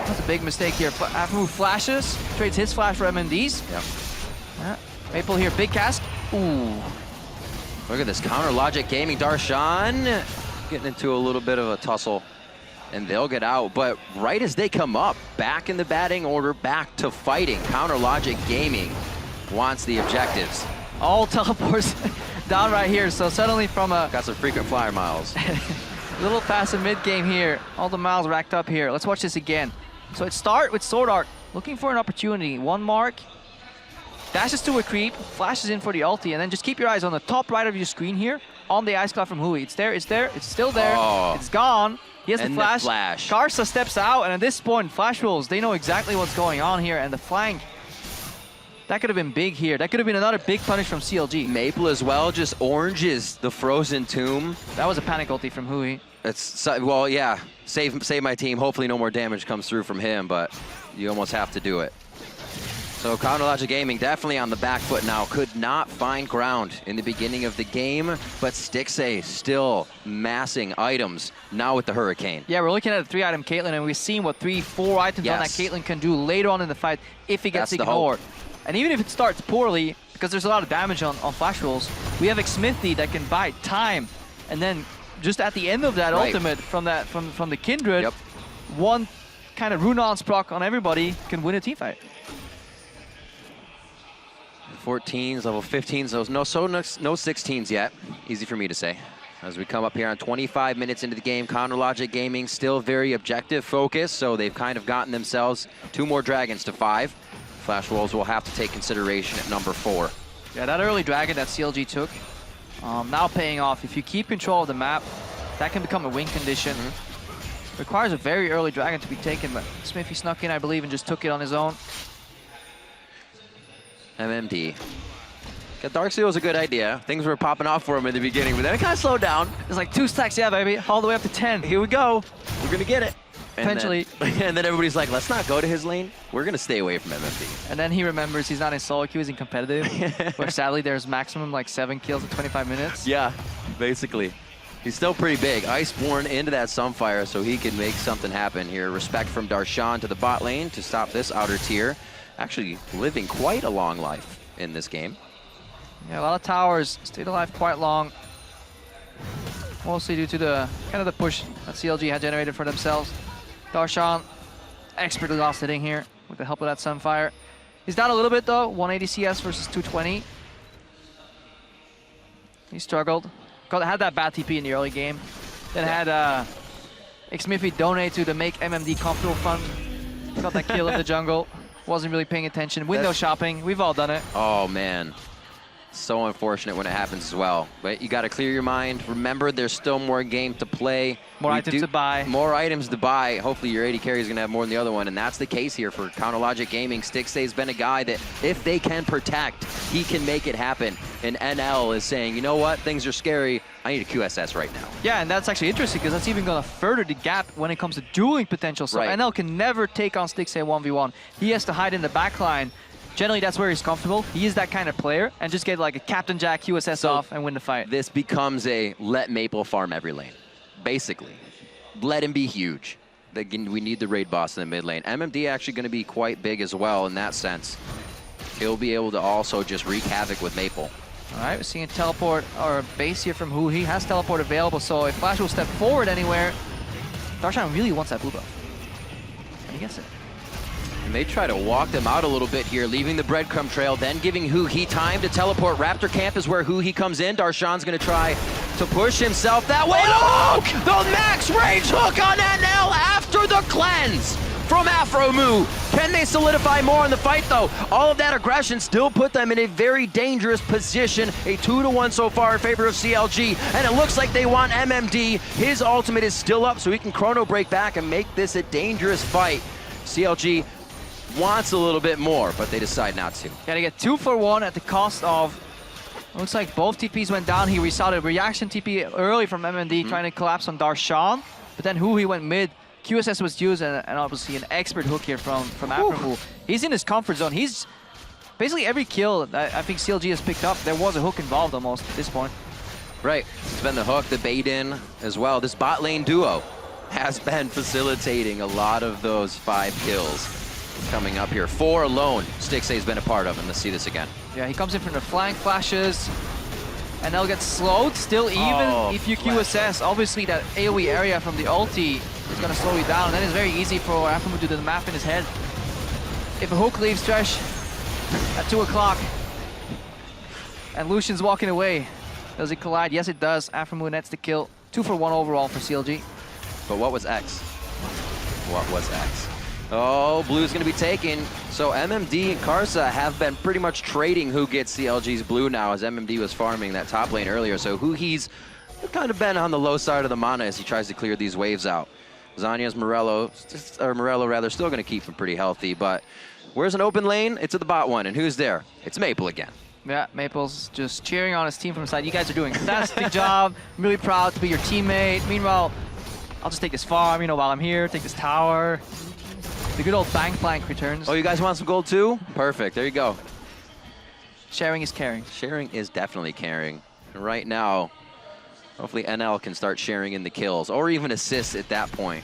That's a big mistake here. Aphromoo flashes, trades his flash for MMDs. Yep. Maple here, big cast. Ooh. Look at this counter logic gaming. Darshan getting into a little bit of a tussle, and they'll get out. But right as they come up, back in the batting order, back to fighting. Counter logic gaming wants the objectives. All teleports down right here. So suddenly from a got some frequent flyer miles. little passive mid game here. All the miles racked up here. Let's watch this again. So it start with SwordArt looking for an opportunity. One mark. Dashes to a creep, flashes in for the ulti, and then just keep your eyes on the top right of your screen here on the Ice Cloud from Huhi. It's there, it's still there, it's gone. He has the flash. Karsa steps out, and at this point, Flash Wolves, they know exactly what's going on here, and the flank, that could have been big here. That could have been another big punish from CLG. Maple as well, just oranges the frozen tomb. That was a panic ulti from Huhi. It's, well, yeah, save my team. Hopefully no more damage comes through from him, but you almost have to do it. So Counter Logic Gaming definitely on the back foot now. Could not find ground in the beginning of the game, but Stixxay still massing items now with the Hurricane. Yeah, we're looking at a 3-item Caitlyn, and we've seen what 3-4 items on that Caitlyn can do later on in the fight if it gets ignored. And even if it starts poorly, because there's a lot of damage on Flash Rolls, we have Xmithie that can buy time, and then just at the end of that ultimate from the Kindred, one kind of rune-on proc on everybody can win a team fight. 14s, level 15s, no 16s yet. Easy for me to say. As we come up here on 25 minutes into the game, Counter Logic Gaming still very objective focused, so they've kind of gotten themselves 2 more dragons to 5. Flash Wolves will have to take consideration at number 4. Yeah, that early dragon that CLG took, now paying off. If you keep control of the map, that can become a win condition. Requires a very early dragon to be taken, but Xmithie snuck in, I believe, and just took it on his own. MMD. Darkseal was a good idea. Things were popping off for him in the beginning, but then it kind of slowed down. It's like 2 stacks, yeah, baby, all the way up to 10. Here we go. We're gonna get it. Potentially. And then everybody's like, let's not go to his lane. We're gonna stay away from MMD. And then he remembers he's not in solo queue, he's in competitive, where sadly there's maximum like 7 kills in 25 minutes. Yeah, basically. He's still pretty big. Iceborne into that Sunfire so he can make something happen here. Respect from Darshan to the bot lane to stop this outer tier. Actually living quite a long life in this game. Yeah, a lot of towers stayed alive quite long. Mostly due to the kind of the push that CLG had generated for themselves. Darshan expertly lost hitting here with the help of that Sunfire. He's down a little bit though, 180 CS versus 220. He struggled. Had that bad TP in the early game. Then had Xmithie donate to the Make MMD Comfortable Fund. Got that kill in the jungle. Wasn't really paying attention. Window shopping, we've all done it. Oh man, so unfortunate when it happens as well. But you got to clear your mind. Remember, there's still more game to play. More items to buy. More items to buy. Hopefully your AD carry is going to have more than the other one, and that's the case here for Counter Logic Gaming. Stixxay has been a guy that if they can protect, he can make it happen. And NL is saying, you know what, things are scary. I need a QSS right now. Yeah, and that's actually interesting because that's even going to further the gap when it comes to dueling potential. So NL can never take on Stixxay 1v1. He has to hide in the backline. Generally, that's where he's comfortable. He is that kind of player, and just get like a Captain Jack QSS off and win the fight. This becomes a let Maple farm every lane, basically. Let him be huge. We need the raid boss in the mid lane. MMD actually going to be quite big as well in that sense. He'll be able to also just wreak havoc with Maple. All right, we're seeing a teleport or a base here from Huhi. Has teleport available, so if Flash will step forward anywhere, Darshan really wants that blue buff. And he gets it. And they try to walk them out a little bit here, leaving the breadcrumb trail, then giving Huhi time to teleport. Raptor Camp is where Huhi comes in. Darshan's going to try to push himself that way. Oh! The max range hook on NL after the cleanse from Aphromoo. Can they solidify more in the fight, though? All of that aggression still put them in a very dangerous position. A 2-1 so far in favor of CLG, and it looks like they want MMD. His ultimate is still up, so he can chrono break back and make this a dangerous fight. CLG wants a little bit more, but they decide not to. Yeah, they get 2 for 1 at the cost of, looks like both TPs went down here. We saw the reaction TP early from MMD trying to collapse on Darshan, but then Huhi went mid. QSS was used, and obviously an expert hook here from Aphromoo. He's in his comfort zone. He's basically every kill I think CLG has picked up, there was a hook involved almost at this point. Right, it's been the hook, the bait in as well. This bot lane duo has been facilitating a lot of those 5 kills coming up here. 4 alone, Stixxay's been a part of, and let's see this again. Yeah, he comes in from the flank, flashes, and they'll get slowed. Still even if you QSS, obviously that AoE area from the ulti is going to slow you down, and then it's very easy for Aphromoo to do the math in his head. If a hook leaves Thresh at 2 o'clock, and Lucian's walking away, does it collide? Yes, it does. Aphromoo nets the kill. 2 for 1 overall for CLG. But what was X? What was X? Oh, blue's going to be taken. So MMD and Karsa have been pretty much trading who gets CLG's blue now, as MMD was farming that top lane earlier. So Huhi's kind of been on the low side of the mana as he tries to clear these waves out. Zanya's Morello rather, still going to keep him pretty healthy. But where's an open lane? It's at the bot one. And who's there? It's Maple again. Yeah, Maple's just cheering on his team from the side. You guys are doing a fantastic job. I'm really proud to be your teammate. Meanwhile, I'll just take this farm, while I'm here, take this tower. The good old Gangplank returns. Oh, you guys want some gold too? Perfect, there you go. Sharing is caring. Sharing is definitely caring. And right now, hopefully NL can start sharing in the kills, or even assists at that point.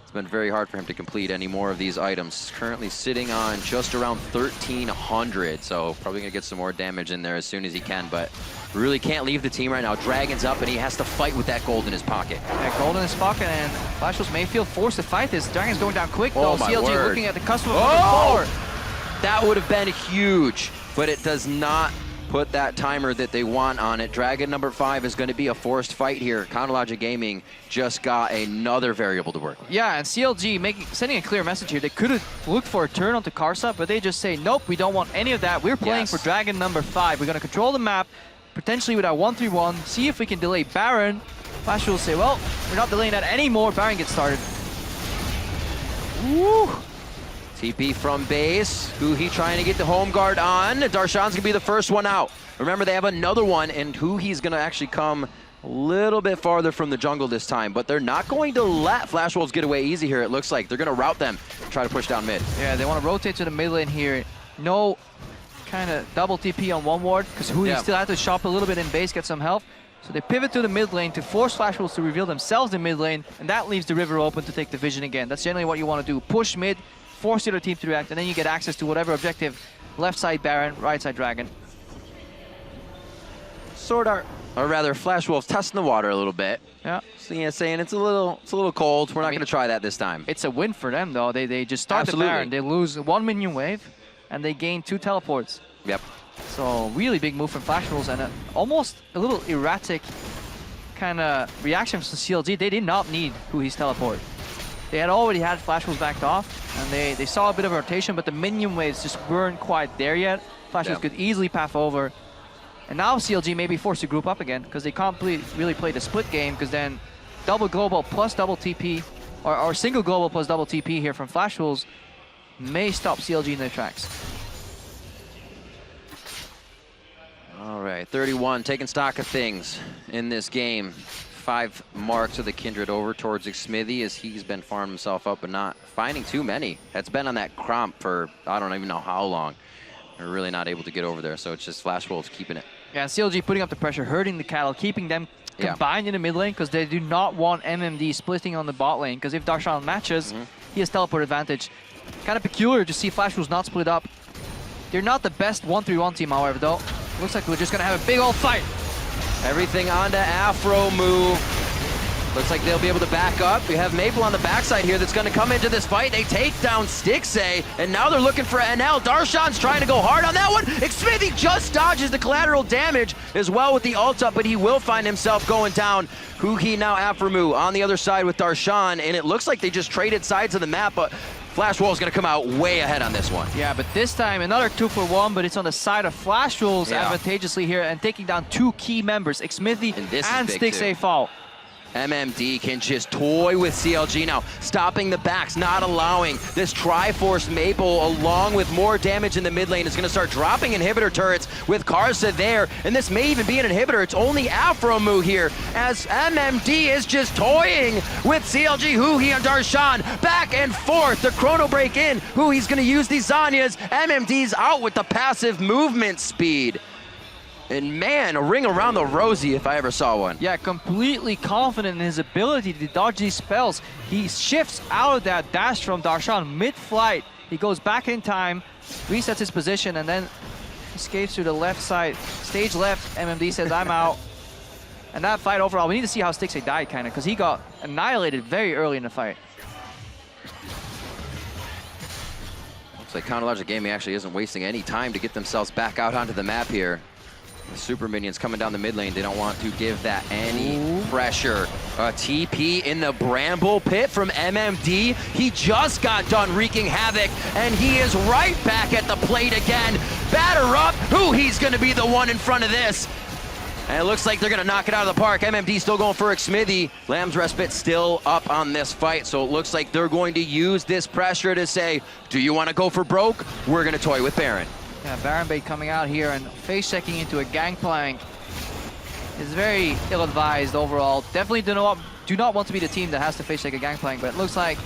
It's been very hard for him to complete any more of these items. Currently sitting on just around 1,300, so probably gonna get some more damage in there as soon as he can, but really can't leave the team right now. Dragon's up, and he has to fight with that gold in his pocket. Yeah, gold in his pocket, and Flashwolves may feel forced to fight this. Dragon's going down quick, though. CLG word. looking at the cusp of power. That would have been huge, but it does not put that timer that they want on it. Dragon number 5 is going to be a forced fight here. Counterlogic Gaming just got another variable to work with. Yeah, and CLG sending a clear message here. They could have looked for a turn onto Karsa, but they just say, nope, we don't want any of that. We're playing for Dragon number 5. We're going to control the map, potentially with our 1-3-1, see if we can delay Baron. Flash will say, well, we're not delaying that anymore. Baron gets started. Woo! TP from base. Huhi trying to get the home guard on. Darshan's going to be the first one out. Remember, they have another one, and Huhi's going to actually come a little bit farther from the jungle this time, but they're not going to let Flash Wolves get away easy here, it looks like. They're going to route them, try to push down mid. Yeah, they want to rotate to the mid lane here. No kind of double TP on one ward, because Huhi still had to shop a little bit in base, get some health. So they pivot to the mid lane to force Flash Wolves to reveal themselves in mid lane, and that leaves the river open to take the vision again. That's generally what you want to do. Push mid, force the other team to react, and then you get access to whatever objective. Left side Baron, right side Dragon. SwordArt, or rather Flash Wolves testing the water a little bit. Yeah. So, yeah, saying it's a little cold. We're not going to try that this time. It's a win for them though. They just start the Baron. They lose 1 minion wave, and they gain 2 teleports. Yep. So really big move from Flash Wolves, and almost a little erratic kind of reaction from CLG. They did not need Huhi's teleport. They had already had Flash Wolves backed off, and they saw a bit of a rotation, but the minion waves just weren't quite there yet. Flash Wolves could easily path over. And now CLG may be forced to group up again, because they can't really play the split game, because then double global plus double TP, or single global plus double TP here from Flash Wolves may stop CLG in their tracks. All right, 31, taking stock of things in this game. 5 marks of the Kindred over towards Xmithie as he's been farming himself up, but not finding too many. That's been on that cromp for I don't even know how long. They're really not able to get over there, so it's just Flash Wolves keeping it. Yeah, CLG putting up the pressure, hurting the cattle, keeping them combined in the mid lane, because they do not want MMD splitting on the bot lane, because if Darshan matches, he has teleport advantage. Kind of peculiar to see Flash Wolves not split up. They're not the best 1-3-1 team, however, though. Looks like we're just going to have a big old fight. Everything onto Aphromoo. Looks like they'll be able to back up. We have Maple on the backside here that's going to come into this fight. They take down Stixxay, and now they're looking for NL. Darshan's trying to go hard on that one. Xmithie just dodges the collateral damage as well with the ult up, but he will find himself going down. Huhi now Aphromoo on the other side with Darshan, and it looks like they just traded sides of the map, but Flash Wolves going to come out way ahead on this one. Yeah, but this time another 2-for-1, but it's on the side of Flash Wolves advantageously here, and taking down 2 key members, Xmithie and Stixxay fall. MMD can just toy with CLG now, stopping the backs, not allowing this Triforce Maple, along with more damage in the mid lane, is going to start dropping inhibitor turrets with Karsa there, and this may even be an inhibitor. It's only Aphromoo here, as MMD is just toying with CLG. Huhi and Darshan back and forth. The chrono break in. Huhi's going to use these Zanyas. MMD's out with the passive movement speed. And man, a ring around the rosy if I ever saw one. Yeah, completely confident in his ability to dodge these spells. He shifts out of that dash from Darshan mid-flight. He goes back in time, resets his position, and then escapes to the left side. Stage left, MMD says, I'm out. And that fight overall, we need to see how Stixxay died, kind of, because he got annihilated very early in the fight. Looks like Chronologic Gaming actually isn't wasting any time to get themselves back out onto the map here. The super minions coming down the mid lane. They don't want to give that any pressure. A TP in the bramble pit from MMD. He just got done wreaking havoc, and he is right back at the plate again. Batter up. He's going to be the one in front of this. And it looks like they're going to knock it out of the park. MMD still going for Xmithie. Lamb's Respite still up on this fight, so it looks like they're going to use this pressure to say, do you want to go for broke? We're going to toy with Baron. Yeah, Baron bait coming out here and face checking into a Gangplank is very ill-advised overall. Definitely do not want to be the team that has to face check a Gangplank, but it looks like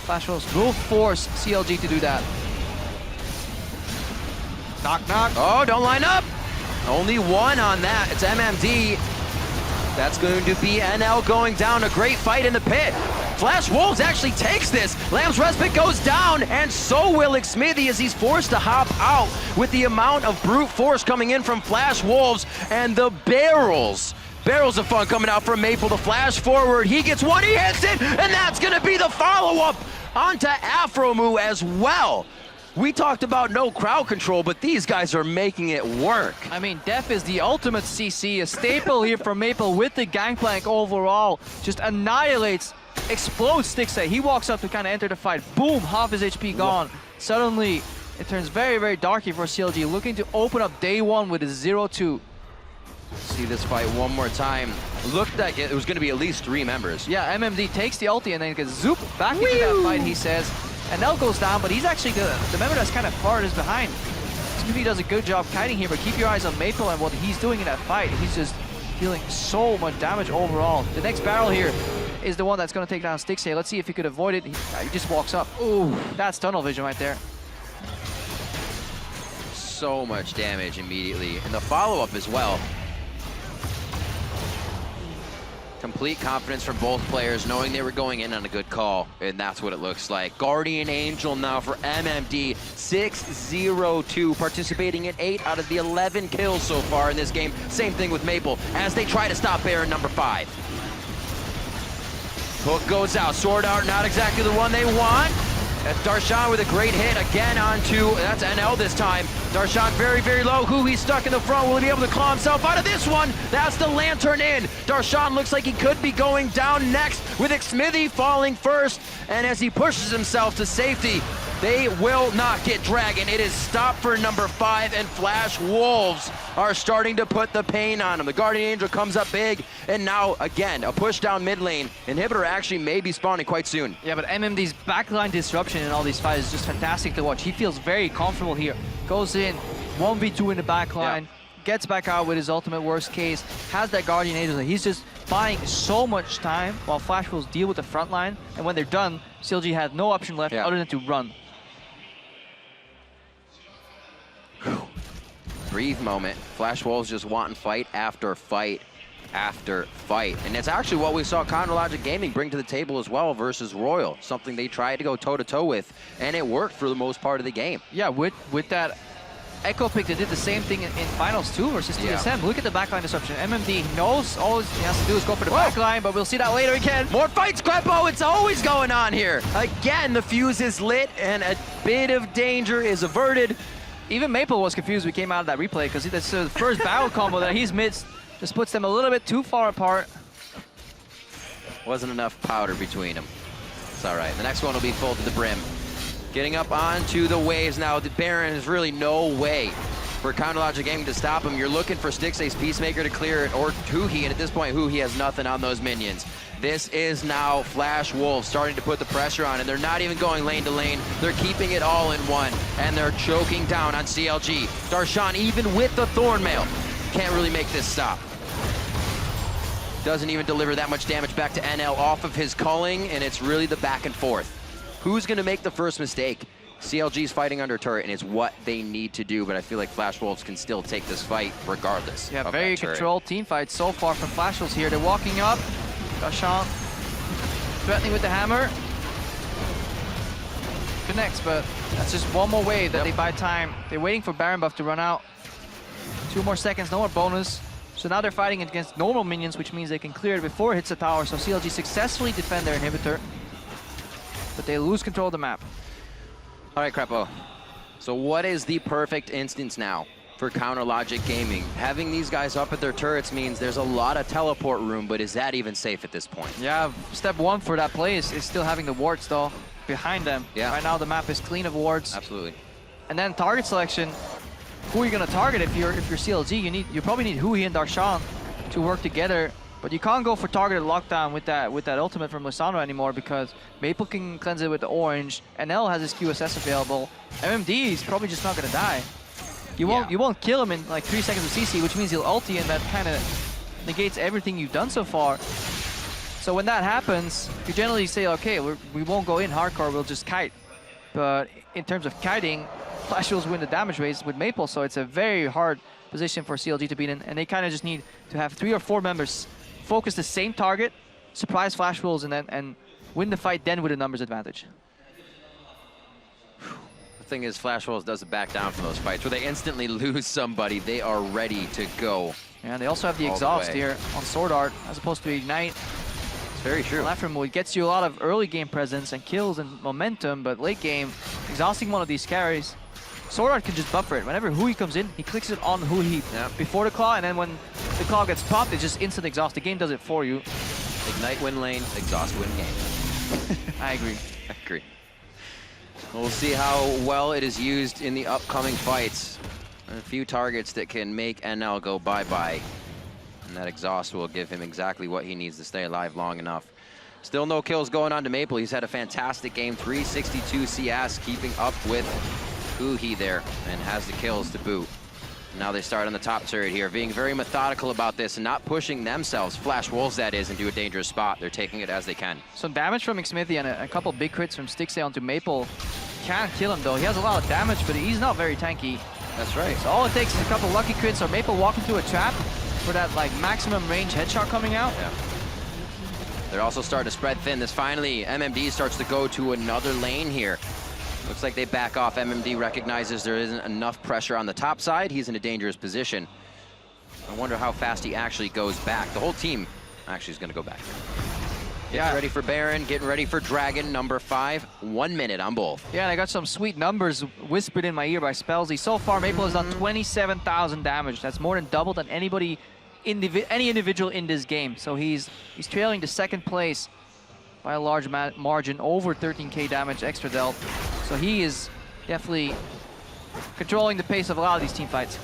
Flash Wolves will force CLG to do that. Knock, knock. Oh, don't line up. Only one on that. It's MMD. That's going to be NL going down. A great fight in the pit. Flash Wolves actually takes this. Lamb's Respite goes down, and so will Xmithie as he's forced to hop out with the amount of brute force coming in from Flash Wolves, and the barrels of fun coming out from Maple. The flash forward, he gets one, he hits it, and that's gonna be the follow-up onto Aphromoo as well. We talked about no crowd control, but these guys are making it work. I mean, Def is the ultimate CC, a staple here for Maple with the Gangplank overall. Just annihilates, explodes Stixxay. He walks up to kind of enter the fight. Boom, half his HP gone. Suddenly, it turns very, very dark here for CLG, looking to open up day one with a 0-2. See this fight one more time. Looked like it was going to be at least 3 members. Yeah, MMD takes the ulti and then gets zoop back into that fight, he says. And Nell goes down, but he's actually the member that's kind of farthest behind. Xmithie does a good job kiting here, but keep your eyes on Maple and what he's doing in that fight. He's just dealing so much damage overall. The next barrel here is the one that's going to take down Stixxay. Let's see if he could avoid it. He just walks up. Ooh, that's tunnel vision right there. So much damage immediately. And the follow-up as well. Complete confidence from both players, knowing they were going in on a good call, and that's what it looks like. Guardian Angel now for MMD, 6-0-2, participating in 8 out of the 11 kills so far in this game. Same thing with Maple, as they try to stop Baron number 5. Hook goes out, SwordArt not exactly the one they want. That's Darshan with a great hit again onto, that's NL this time. Darshan very, very low. Huhi's stuck in the front. Will he be able to claw himself out of this one? That's the lantern in. Darshan looks like he could be going down next with Xmithie falling first. And as he pushes himself to safety, they will not get Dragon. It is stopped for number 5, and Flash Wolves are starting to put the pain on him. The Guardian Angel comes up big, and now, again, a push down mid lane. Inhibitor actually may be spawning quite soon. Yeah, but MMD's backline disruption in all these fights is just fantastic to watch. He feels very comfortable here. Goes in, 1v2 in the backline, gets back out with his ultimate worst case, has that Guardian Angel. He's just buying so much time while Flash Wolves deal with the front line, and when they're done, CLG has no option left other than to run. Breathe moment. Flash Wolves just wanting fight after fight after fight. And it's actually what we saw Chronologic Gaming bring to the table as well versus Royal. Something they tried to go toe-to-toe with, and it worked for the most part of the game. Yeah, with that Ekko pick, they did the same thing in Finals 2 versus TSM. Look at the backline disruption. MMD knows all he has to do is go for the backline, but we'll see that later again. More fights, Krepo! It's always going on here. Again, the fuse is lit, and a bit of danger is averted. Even Maple was confused when we came out of that replay, because that's the first battle combo that he's missed. Just puts them a little bit too far apart. Wasn't enough powder between them. It's all right. The next one will be full to the brim. Getting up onto the waves now. The Baron has really no way for CounterLogic Gaming to stop him. You're looking for Stixxay's Peacemaker to clear it, or Huhi, and at this point, Huhi has nothing on those minions. This is now Flash Wolves starting to put the pressure on, and they're not even going lane to lane. They're keeping it all in one, and they're choking down on CLG. Darshan, even with the Thornmail, can't really make this stop. Doesn't even deliver that much damage back to NL off of his culling, and it's really the back and forth. Who's gonna make the first mistake? CLG's fighting under turret, and it's what they need to do, but I feel like Flash Wolves can still take this fight regardless. Yeah, very controlled team fight so far from Flash Wolves here. They're walking up. Darshan threatening with the hammer. Connects, but that's just one more wave that they buy time. They're waiting for Baron buff to run out. 2 more seconds, no more bonus. So now they're fighting against normal minions, which means they can clear it before it hits the tower. So CLG successfully defend their inhibitor, but they lose control of the map. All right, Krepo. So what is the perfect instance now for CounterLogic Gaming? Having these guys up at their turrets means there's a lot of teleport room, but is that even safe at this point? Yeah, step 1 for that play is still having the wards though behind them. Yeah. Right now the map is clean of wards. Absolutely. And then target selection. Who are you gonna target if you're CLG? You probably need Huhi and Darshan to work together. But you can't go for targeted lockdown with that ultimate from Lissandra anymore, because Maple can cleanse it with the orange. NL has his QSS available. MMD is probably just not gonna die. You won't kill him in like 3 seconds of CC, which means he'll ulti, and that kind of negates everything you've done so far. So when that happens, you generally say, okay, we won't go in hardcore, we'll just kite. But in terms of kiting, Flash Wolves win the damage race with Maple, so it's a very hard position for CLG to beat in, and they kind of just need to have 3 or 4 members focus the same target, surprise Flash Wolves, and win the fight then with a numbers advantage. The thing is, Flash Wolves doesn't back down from those fights where they instantly lose somebody. They are ready to go. And they also have the exhaust here on SwordArt as opposed to Ignite. It's very true. Aphromoo, it gets you a lot of early game presence and kills and momentum, but late game, exhausting one of these carries. SwordArt can just buffer it. Whenever Huhi comes in, he clicks it on Huhi before the claw, and then when the claw gets popped, it's just instant exhaust. The game does it for you. Ignite win lane, exhaust win game. I agree. I agree. We'll see how well it is used in the upcoming fights. A few targets that can make NL go bye-bye. And that exhaust will give him exactly what he needs to stay alive long enough. Still no kills going on to Maple. He's had a fantastic game. 362 CS, keeping up with Huhi there, and has the kills to boot. Now they start on the top turret here, being very methodical about this and not pushing themselves, Flash Wolves that is, into a dangerous spot. They're taking it as they can. Some damage from Xmithie and a couple big crits from Stixxay onto Maple. Can't kill him though. He has a lot of damage, but he's not very tanky. That's right. So all it takes is a couple lucky crits or Maple walk into a trap for that like maximum range headshot coming out. Yeah. They're also starting to spread thin. This finally, MMD starts to go to another lane here. Looks like they back off. MMD recognizes there isn't enough pressure on the top side. He's in a dangerous position. I wonder how fast he actually goes back. The whole team actually is going to go back. Getting ready for Baron, getting ready for Dragon, number 5. 1 minute on both. Yeah, and I got some sweet numbers whispered in my ear by Spellsy. So far, Maple has done 27,000 damage. That's more than double than any individual in this game. So he's trailing to 2nd place by a large margin, over 13k damage extra dealt. So he is definitely controlling the pace of a lot of these team fights.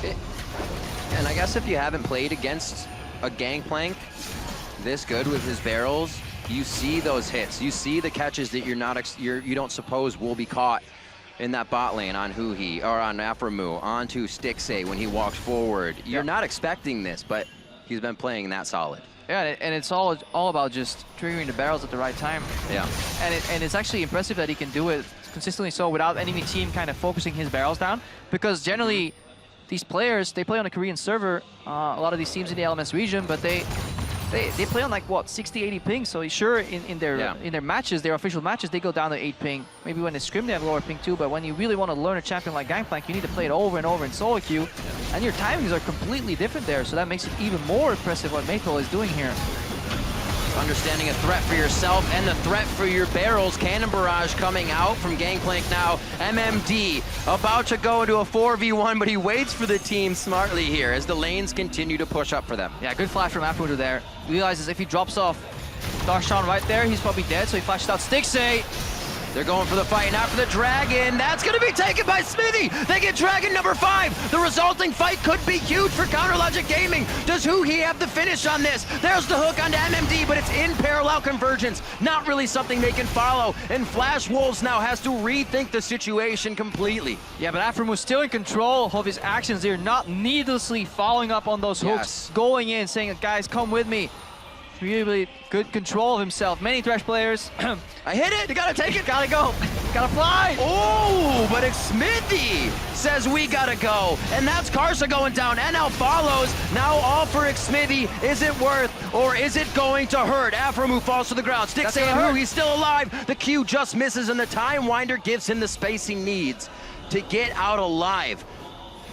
And I guess if you haven't played against a Gangplank this good with his barrels, you see those hits. You see the catches that you don't suppose will be caught in that bot lane on Huhi or on Aphromoo, onto Stixxay when he walks forward. You're not expecting this, but he's been playing that solid. Yeah, and it's all about just triggering the barrels at the right time. Yeah. And it's actually impressive that he can do it consistently so without enemy team kind of focusing his barrels down. Because generally, these players, they play on a Korean server, a lot of these teams in the LMS region, but they play on like, what, 60, 80 ping. So sure, in their matches, their official matches, they go down to 8 ping. Maybe when they scrim, they have lower ping too. But when you really want to learn a champion like Gangplank, you need to play it over and over in solo queue. And your timings are completely different there. So that makes it even more impressive what Maple is doing here. Understanding a threat for yourself and the threat for your barrels. Cannon barrage coming out from Gangplank now. MMD about to go into a 4v1, but he waits for the team smartly here as the lanes continue to push up for them. Yeah, good flash from Aphromoo there. Realizes if he drops off Darshan right there, he's probably dead, so he flashes out Stixxay. They're going for the fight, now for the Dragon. That's going to be taken by Xmithie. They get Dragon number 5. The resulting fight could be huge for Counterlogic Gaming. Does Huhi have the finish on this? There's the hook onto MMD, but it's in parallel convergence. Not really something they can follow. And Flash Wolves now has to rethink the situation completely. Yeah, but Aphromoo still in control of his actions. They're not needlessly following up on those hooks, going in, saying, guys, come with me. Really good control of himself. Many Thresh players. I hit it. You gotta take it. Gotta go. Gotta fly. Oh, but Xmithie says we gotta go. And that's Karsa going down. NL follows. Now all for Xmithie. Is it worth or is it going to hurt? Aphromoo falls to the ground. Stixxay and Huhi still alive. The Q just misses and the Time Winder gives him the space he needs to get out alive.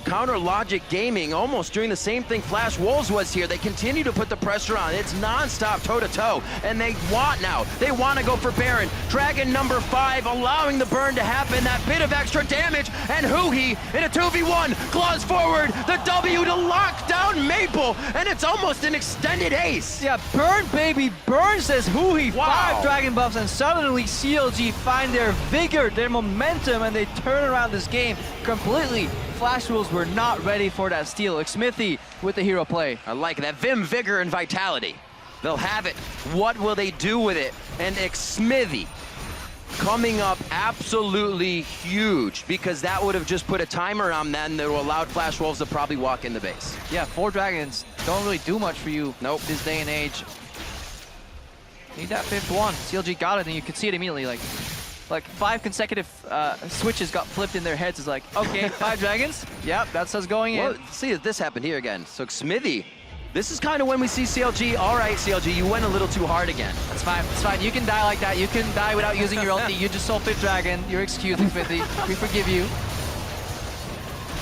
Counterlogic Gaming almost doing the same thing Flash Wolves was here. They continue to put the pressure on. It's non-stop toe-to-toe, and they want now. They want to go for Baron. Dragon number 5 allowing the burn to happen. That bit of extra damage, and Huhi in a 2v1 claws forward. The W to lock down Maple, and it's almost an extended ace. Yeah, burn, baby, burn, says Huhi. Wow. 5 Dragon buffs, and suddenly CLG find their vigor, their momentum, and they turn around this game completely. Flash Wolves were not ready for that steal. Xmithie with the hero play. I like that. Vim, vigor, and vitality. They'll have it. What will they do with it? And Xmithie coming up absolutely huge, because that would have just put a timer on them that allowed Flash Wolves to probably walk in the base. Yeah, 4 dragons don't really do much for you this day and age. Need that 5th one. CLG got it, and you can see it immediately. Like 5 consecutive switches got flipped in their heads. It's like, okay, 5 dragons. Yep, that's us going in. Well, see, this happened here again. So Xmithie, this is kind of when we see CLG. All right, CLG, you went a little too hard again. That's fine. It's fine. You can die like that. You can die without using your ulti. You just sold 5th dragon. You're excused, Xmithie. We forgive you.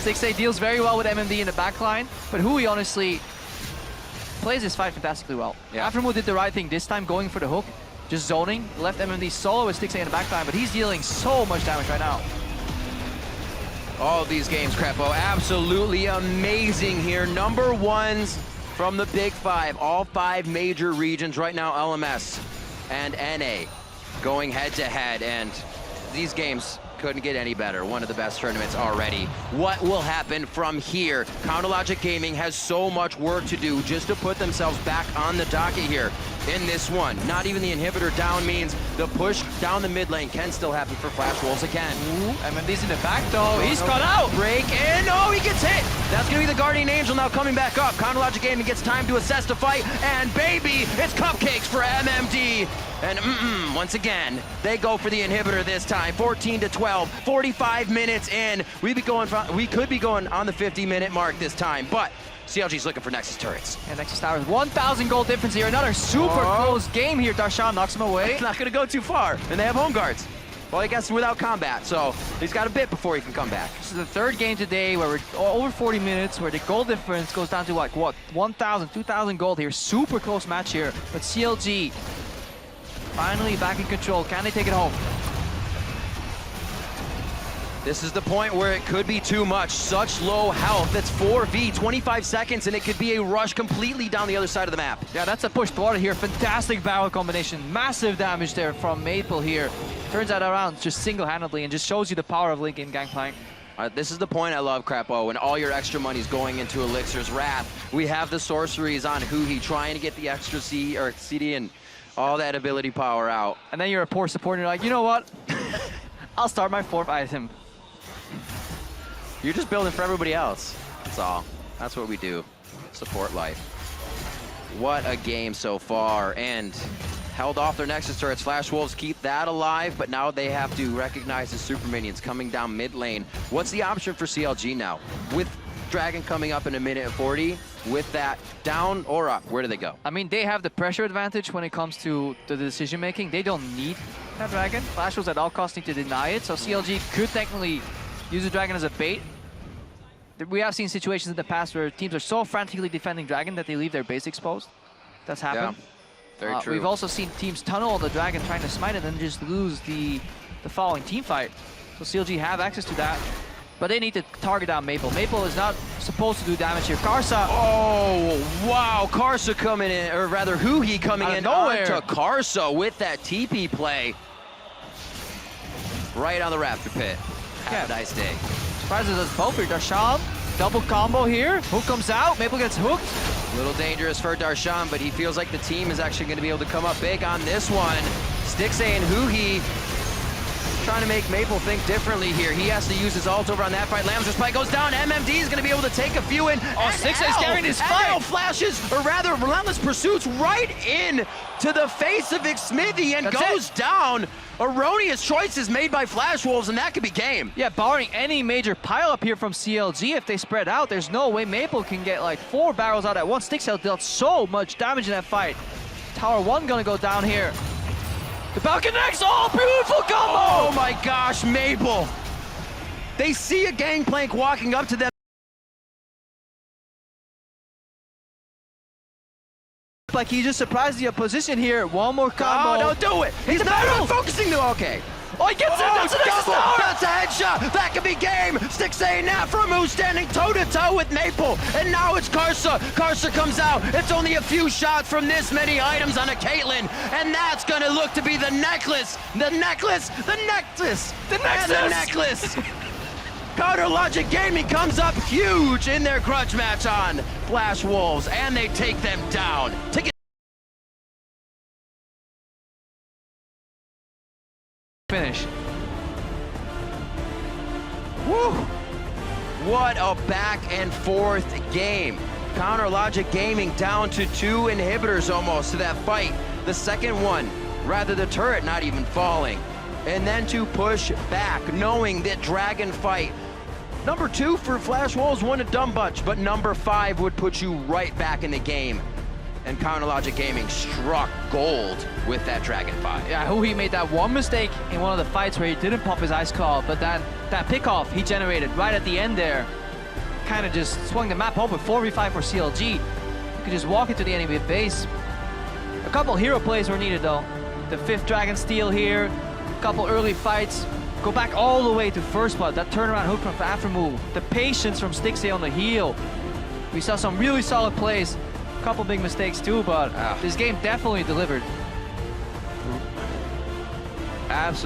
Stixxay deals very well with MMD in the backline, but Huhi honestly plays this fight fantastically well. Yeah. Aphromoo did the right thing this time, going for the hook. Just zoning, left MMD solo with Stixxay in the backline, but he's dealing so much damage right now. All of these games, Krepo, absolutely amazing here. Number 1s from the Big 5, all 5 major regions right now, LMS and NA going head to head, and these games couldn't get any better. One of the best tournaments already. What will happen from here? Counterlogic Gaming has so much work to do just to put themselves back on the docket here in this one. Not even the inhibitor down means the push down the mid lane can still happen for Flash Wolves again. MMD's in the back though. He's cut out. Break in. Oh, he gets hit. That's going to be the Guardian Angel now coming back up. Counterlogic Gaming gets time to assess the fight, and baby, it's cupcakes for MMD. And once again, they go for the inhibitor this time. 14-12, 45 minutes in. We could be going on the 50-minute mark this time, but CLG's looking for Nexus turrets. And Nexus Towers, 1,000 gold difference here. Another super close game here. Darshan knocks him away. It's not going to go too far, and they have home guards. Well, I guess without combat, so he's got a bit before he can come back. This is the 3rd game today where we're over 40 minutes, where the gold difference goes down to like, what, 1,000, 2,000 gold here. Super close match here, but CLG finally back in control. Can they take it home? This is the point where it could be too much. Such low health. It's 4v, 25 seconds, and it could be a rush completely down the other side of the map. Yeah, that's a push thwarted here. Fantastic barrel combination. Massive damage there from Maple here. Turns that around just single-handedly and just shows you the power of Link in Gangplank. This is the point I love, Krepo, when all your extra money's going into Elixir's Wrath. We have the sorceries on Huhi trying to get the extra CD and all that ability power out. And then you're a poor support and you're like, you know what? I'll start my 4th item. You're just building for everybody else. That's all. That's what we do. Support life. What a game so far. And held off their Nexus turrets. Flash Wolves keep that alive, but now they have to recognize the super minions coming down mid lane. What's the option for CLG now? With Dragon coming up in 1:40, with that down or up, where do they go? I mean, they have the pressure advantage when it comes to the decision making. They don't need that Dragon. Flash Wolves at all costs need to deny it, so CLG could technically use the Dragon as a bait. We have seen situations in the past where teams are so frantically defending Dragon that they leave their base exposed. That's happened. Yeah, very true. We've also seen teams tunnel on the Dragon trying to smite it and then just lose the following team fight. So CLG have access to that, but they need to target down Maple. Maple is not supposed to do damage here. Karsa. Oh, wow. Karsa coming in, or rather Huhi coming in onto Karsa with that TP play. right on the Raptor pit. Have a nice day. Surprises us both here. Darshan, double combo here. Hook comes out. Maple gets hooked. A little dangerous for Darshan, but he feels like the team is actually going to be able to come up big on this one. Stixxay and Huhi trying to make Maple think differently here. He has to use his ult over on that fight. Lamb's spike goes down. MMD is going to be able to take a few in. Oh, Stixxay's carrying his fight. Flashes, or rather, Relentless Pursuits right in to the face of Xmithie and goes down. Erroneous choices made by Flash Wolves, and that could be game. Yeah, barring any major pileup here from CLG, if they spread out, there's no way Maple can get like 4 barrels out at once. Stixxay dealt so much damage in that fight. Tower 1 gonna go down here. The Falcon X, oh, beautiful combo! Oh my gosh, Maple. They see a Gangplank walking up to them. Like he just surprised the opposition here. One more combo. Oh, don't do it. He's not focusing though. Okay. Oh, he gets it. That's an double. That's a headshot. That could be game. Stixxay and Aphromoo standing toe-to-toe with Maple. And now it's Karsa. Karsa comes out. It's only a few shots from this many items on a Caitlyn. And that's going to look to be the necklace. The necklace. The necklace. The nexus. And the necklace. Counter Logic Gaming comes up huge in their grudge match on Flash Wolves. And they take them down. Finish. Woo! What a back and forth game. Counter Logic Gaming down to 2 inhibitors almost to that fight. The second one, rather the turret not even falling. And then to push back, knowing that Dragon fight. Number 2 for Flash Wolves won a dumb bunch, but number 5 would put you right back in the game. And Counter Logic Gaming struck gold with that Dragon fight. Yeah, Huhi made that one mistake in one of the fights where he didn't pop his ice call, but then that pick-off he generated right at the end there kind of just swung the map open. 4v5 for CLG. You could just walk into the enemy base. A couple hero plays were needed though. The 5th Dragon steal here, a couple early fights. Go back all the way to first blood. That turnaround hook from Aphromoo. The patience from Stixxay on the heel. We saw some really solid plays. Couple big mistakes too, but this game definitely delivered. Absolutely.